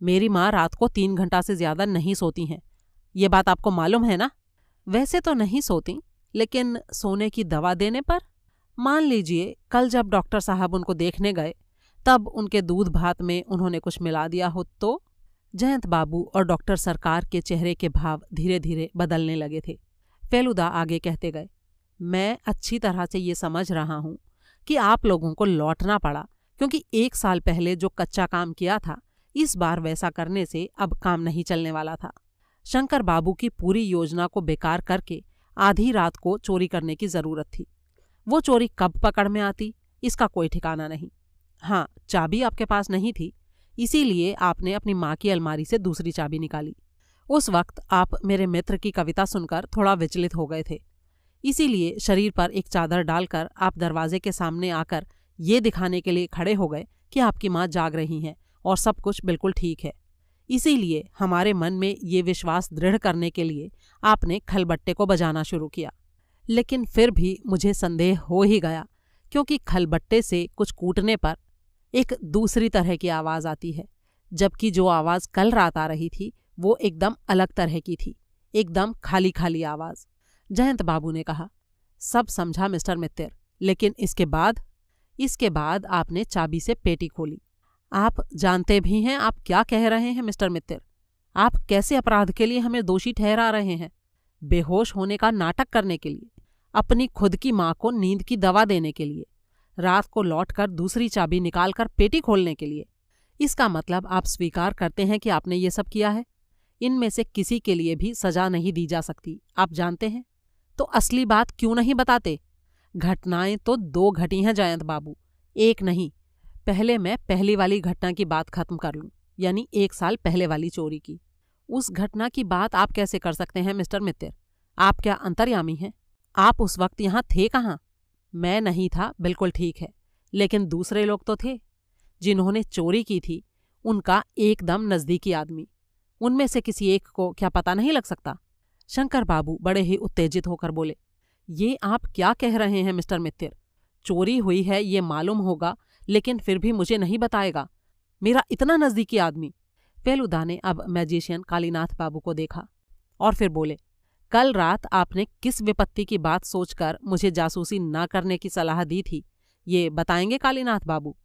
S1: मेरी माँ रात को 3 घंटा से ज्यादा नहीं सोती हैं, ये बात आपको मालूम है ना? वैसे तो नहीं सोती, लेकिन सोने की दवा देने पर। मान लीजिए कल जब डॉक्टर साहब उनको देखने गए तब उनके दूध भात में उन्होंने कुछ मिला दिया हो तो? जयंत बाबू और डॉक्टर सरकार के चेहरे के भाव धीरे धीरे बदलने लगे थे। फेलुदा आगे कहते गए, मैं अच्छी तरह से ये समझ रहा हूँ कि आप लोगों को लौटना पड़ा, क्योंकि 1 साल पहले जो कच्चा काम किया था, इस बार वैसा करने से अब काम नहीं चलने वाला था। शंकर बाबू की पूरी योजना को बेकार करके आधी रात को चोरी करने की जरूरत थी। वो चोरी कब पकड़ में आती, इसका कोई ठिकाना नहीं। हाँ, चाबी आपके पास नहीं थी, इसीलिए आपने अपनी माँ की अलमारी से दूसरी चाबी निकाली। उस वक्त आप मेरे मित्र की कविता सुनकर थोड़ा विचलित हो गए थे, इसीलिए शरीर पर एक चादर डालकर आप दरवाजे के सामने आकर ये दिखाने के लिए खड़े हो गए कि आपकी माँ जाग रही हैं और सब कुछ बिल्कुल ठीक है। इसीलिए हमारे मन में ये विश्वास दृढ़ करने के लिए आपने खलबट्टे को बजाना शुरू किया। लेकिन फिर भी मुझे संदेह हो ही गया, क्योंकि खलबट्टे से कुछ कूटने पर एक दूसरी तरह की आवाज़ आती है, जबकि जो आवाज़ कल रात आ रही थी वो एकदम अलग तरह की थी, एकदम खाली खाली आवाज़। जयंत बाबू ने कहा, सब समझा मिस्टर मित्तिर, लेकिन इसके बाद आपने चाबी से पेटी खोली। आप जानते भी हैं आप क्या कह रहे हैं मिस्टर मित्तिर? आप कैसे अपराध के लिए हमें दोषी ठहरा रहे हैं? बेहोश होने का नाटक करने के लिए, अपनी खुद की माँ को नींद की दवा देने के लिए, रात को लौटकर दूसरी चाबी निकालकर पेटी खोलने के लिए। इसका मतलब आप स्वीकार करते हैं कि आपने ये सब किया है? इनमें से किसी के लिए भी सजा नहीं दी जा सकती, आप जानते हैं। तो असली बात क्यों नहीं बताते? घटनाएं तो 2 घटी हैं जयंत बाबू, एक नहीं। पहले मैं पहली वाली घटना की बात खत्म कर लूं, यानी 1 साल पहले वाली चोरी की। उस घटना की बात आप कैसे कर सकते हैं मिस्टर मित्तर? आप क्या अंतर्यामी हैं? आप उस वक्त यहाँ थे कहाँ? मैं नहीं था, बिल्कुल ठीक है, लेकिन दूसरे लोग तो थे जिन्होंने चोरी की थी, उनका एकदम नजदीकी आदमी। उनमें से किसी एक को क्या पता नहीं लग सकता? शंकर बाबू बड़े ही उत्तेजित होकर बोले, ये आप क्या कह रहे हैं मिस्टर मित्तर? चोरी हुई है ये मालूम होगा, लेकिन फिर भी मुझे नहीं बताएगा? मेरा इतना नजदीकी आदमी। फेलुदा ने अब मैजिशियन कालीनाथ बाबू को देखा और फिर बोले, कल रात आपने किस विपत्ति की बात सोचकर मुझे जासूसी न करने की सलाह दी थी, ये बताएंगे कालीनाथ बाबू?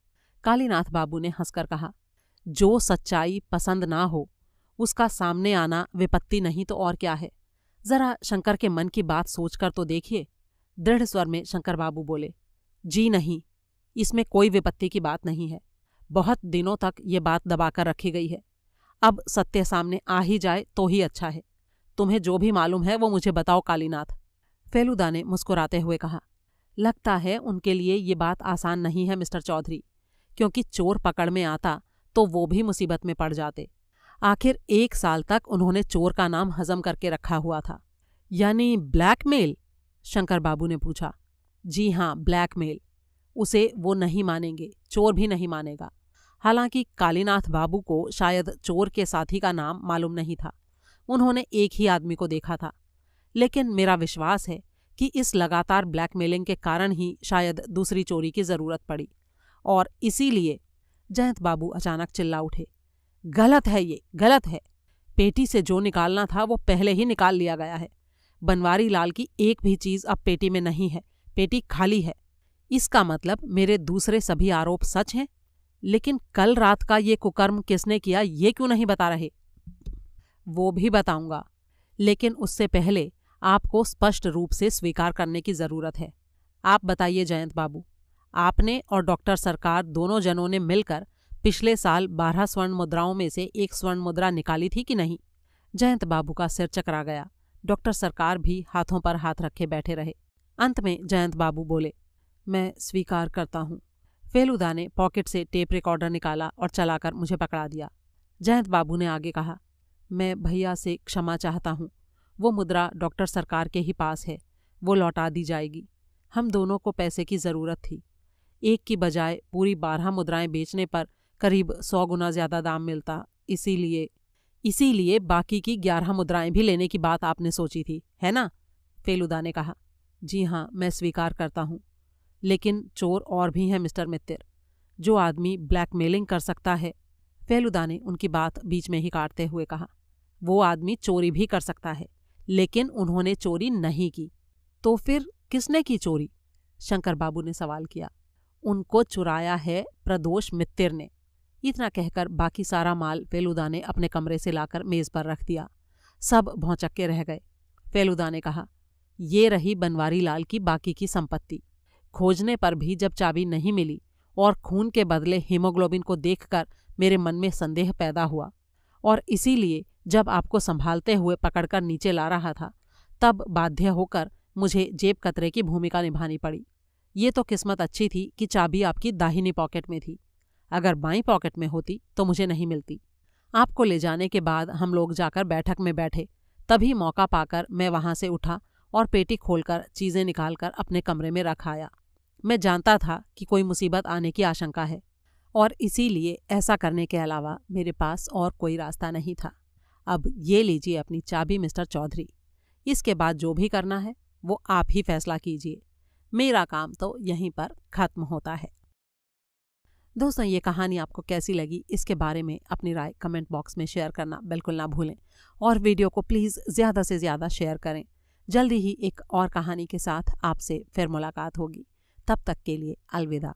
S1: कालीनाथ बाबू ने हंसकर कहा, जो सच्चाई पसंद ना हो उसका सामने आना विपत्ति नहीं तो और क्या है? जरा शंकर के मन की बात सोचकर तो देखिए। दृढ़ स्वर में शंकर बाबू बोले, जी नहीं, इसमें कोई विपत्ति की बात नहीं है। बहुत दिनों तक ये बात दबाकर रखी गई है, अब सत्य सामने आ ही जाए तो ही अच्छा है। तुम्हें जो भी मालूम है वो मुझे बताओ कालीनाथ। फेलुदा ने मुस्कुराते हुए कहा, लगता है उनके लिए ये बात आसान नहीं है मिस्टर चौधरी, क्योंकि चोर पकड़ में आता तो वो भी मुसीबत में पड़ जाते। आखिर 1 साल तक उन्होंने चोर का नाम हजम करके रखा हुआ था। यानी ब्लैकमेल? शंकर बाबू ने पूछा। जी हाँ, ब्लैकमेल। उसे वो नहीं मानेंगे, चोर भी नहीं मानेगा। हालांकि कालीनाथ बाबू को शायद चोर के साथी का नाम मालूम नहीं था, उन्होंने एक ही आदमी को देखा था। लेकिन मेरा विश्वास है कि इस लगातार ब्लैकमेलिंग के कारण ही शायद दूसरी चोरी की जरूरत पड़ी, और इसीलिए। जयंत बाबू अचानक चिल्ला उठे, गलत है, ये गलत है। पेटी से जो निकालना था वो पहले ही निकाल लिया गया है। बनवारी लाल की एक भी चीज अब पेटी में नहीं है, पेटी खाली है। इसका मतलब मेरे दूसरे सभी आरोप सच हैं। लेकिन कल रात का ये कुकर्म किसने किया ये क्यों नहीं बता रहे? वो भी बताऊंगा, लेकिन उससे पहले आपको स्पष्ट रूप से स्वीकार करने की जरूरत है। आप बताइए जयंत बाबू, आपने और डॉक्टर सरकार दोनों जनों ने मिलकर पिछले साल 12 स्वर्ण मुद्राओं में से एक स्वर्ण मुद्रा निकाली थी कि नहीं? जयंत बाबू का सिर चकरा गया। डॉक्टर सरकार भी हाथों पर हाथ रखे बैठे रहे। अंत में जयंत बाबू बोले, मैं स्वीकार करता हूँ। फेलुदा ने पॉकेट से टेप रिकॉर्डर निकाला और चलाकर मुझे पकड़ा दिया। जयंत बाबू ने आगे कहा, मैं भैया से क्षमा चाहता हूँ। वो मुद्रा डॉक्टर सरकार के ही पास है, वो लौटा दी जाएगी। हम दोनों को पैसे की ज़रूरत थी। एक की बजाय पूरी 12 मुद्राएं बेचने पर करीब 100 गुना ज़्यादा दाम मिलता, इसीलिए बाकी की 11 मुद्राएं भी लेने की बात आपने सोची थी, है ना? फेलुदा ने कहा, जी हाँ, मैं स्वीकार करता हूँ। लेकिन चोर और भी हैं मिस्टर मित्तर। जो आदमी ब्लैकमेलिंग कर सकता है, फेलुदा ने उनकी बात बीच में ही काटते हुए कहा, वो आदमी चोरी भी कर सकता है, लेकिन उन्होंने चोरी नहीं की। तो फिर किसने की चोरी? शंकर बाबू ने सवाल किया। उनको चुराया है प्रदोष मित्तर ने। इतना कहकर बाकी सारा माल फेलुदा ने अपने कमरे से लाकर मेज पर रख दिया। सब भौंचक्के रह गए। फेलुदा ने कहा, ये रही बनवारी लाल की बाकी की संपत्ति। खोजने पर भी जब चाबी नहीं मिली और खून के बदले हीमोग्लोबिन को देखकर मेरे मन में संदेह पैदा हुआ, और इसीलिए जब आपको संभालते हुए पकड़कर नीचे ला रहा था, तब बाध्य होकर मुझे जेब कतरे की भूमिका निभानी पड़ी। ये तो किस्मत अच्छी थी कि चाबी आपकी दाहिनी पॉकेट में थी। अगर बाईं पॉकेट में होती तो मुझे नहीं मिलती। आपको ले जाने के बाद हम लोग जाकर बैठक में बैठे, तभी मौका पाकर मैं वहां से उठा और पेटी खोलकर चीज़ें निकालकर अपने कमरे में रख आया। मैं जानता था कि कोई मुसीबत आने की आशंका है, और इसीलिए ऐसा करने के अलावा मेरे पास और कोई रास्ता नहीं था। अब ये लीजिए अपनी चाबी मिस्टर चौधरी। इसके बाद जो भी करना है वो आप ही फैसला कीजिए। मेरा काम तो यहीं पर खत्म होता है। दोस्तों, ये कहानी आपको कैसी लगी, इसके बारे में अपनी राय कमेंट बॉक्स में शेयर करना बिल्कुल ना भूलें, और वीडियो को प्लीज़ ज़्यादा से ज़्यादा शेयर करें। जल्दी ही एक और कहानी के साथ आपसे फिर मुलाकात होगी। तब तक के लिए अलविदा।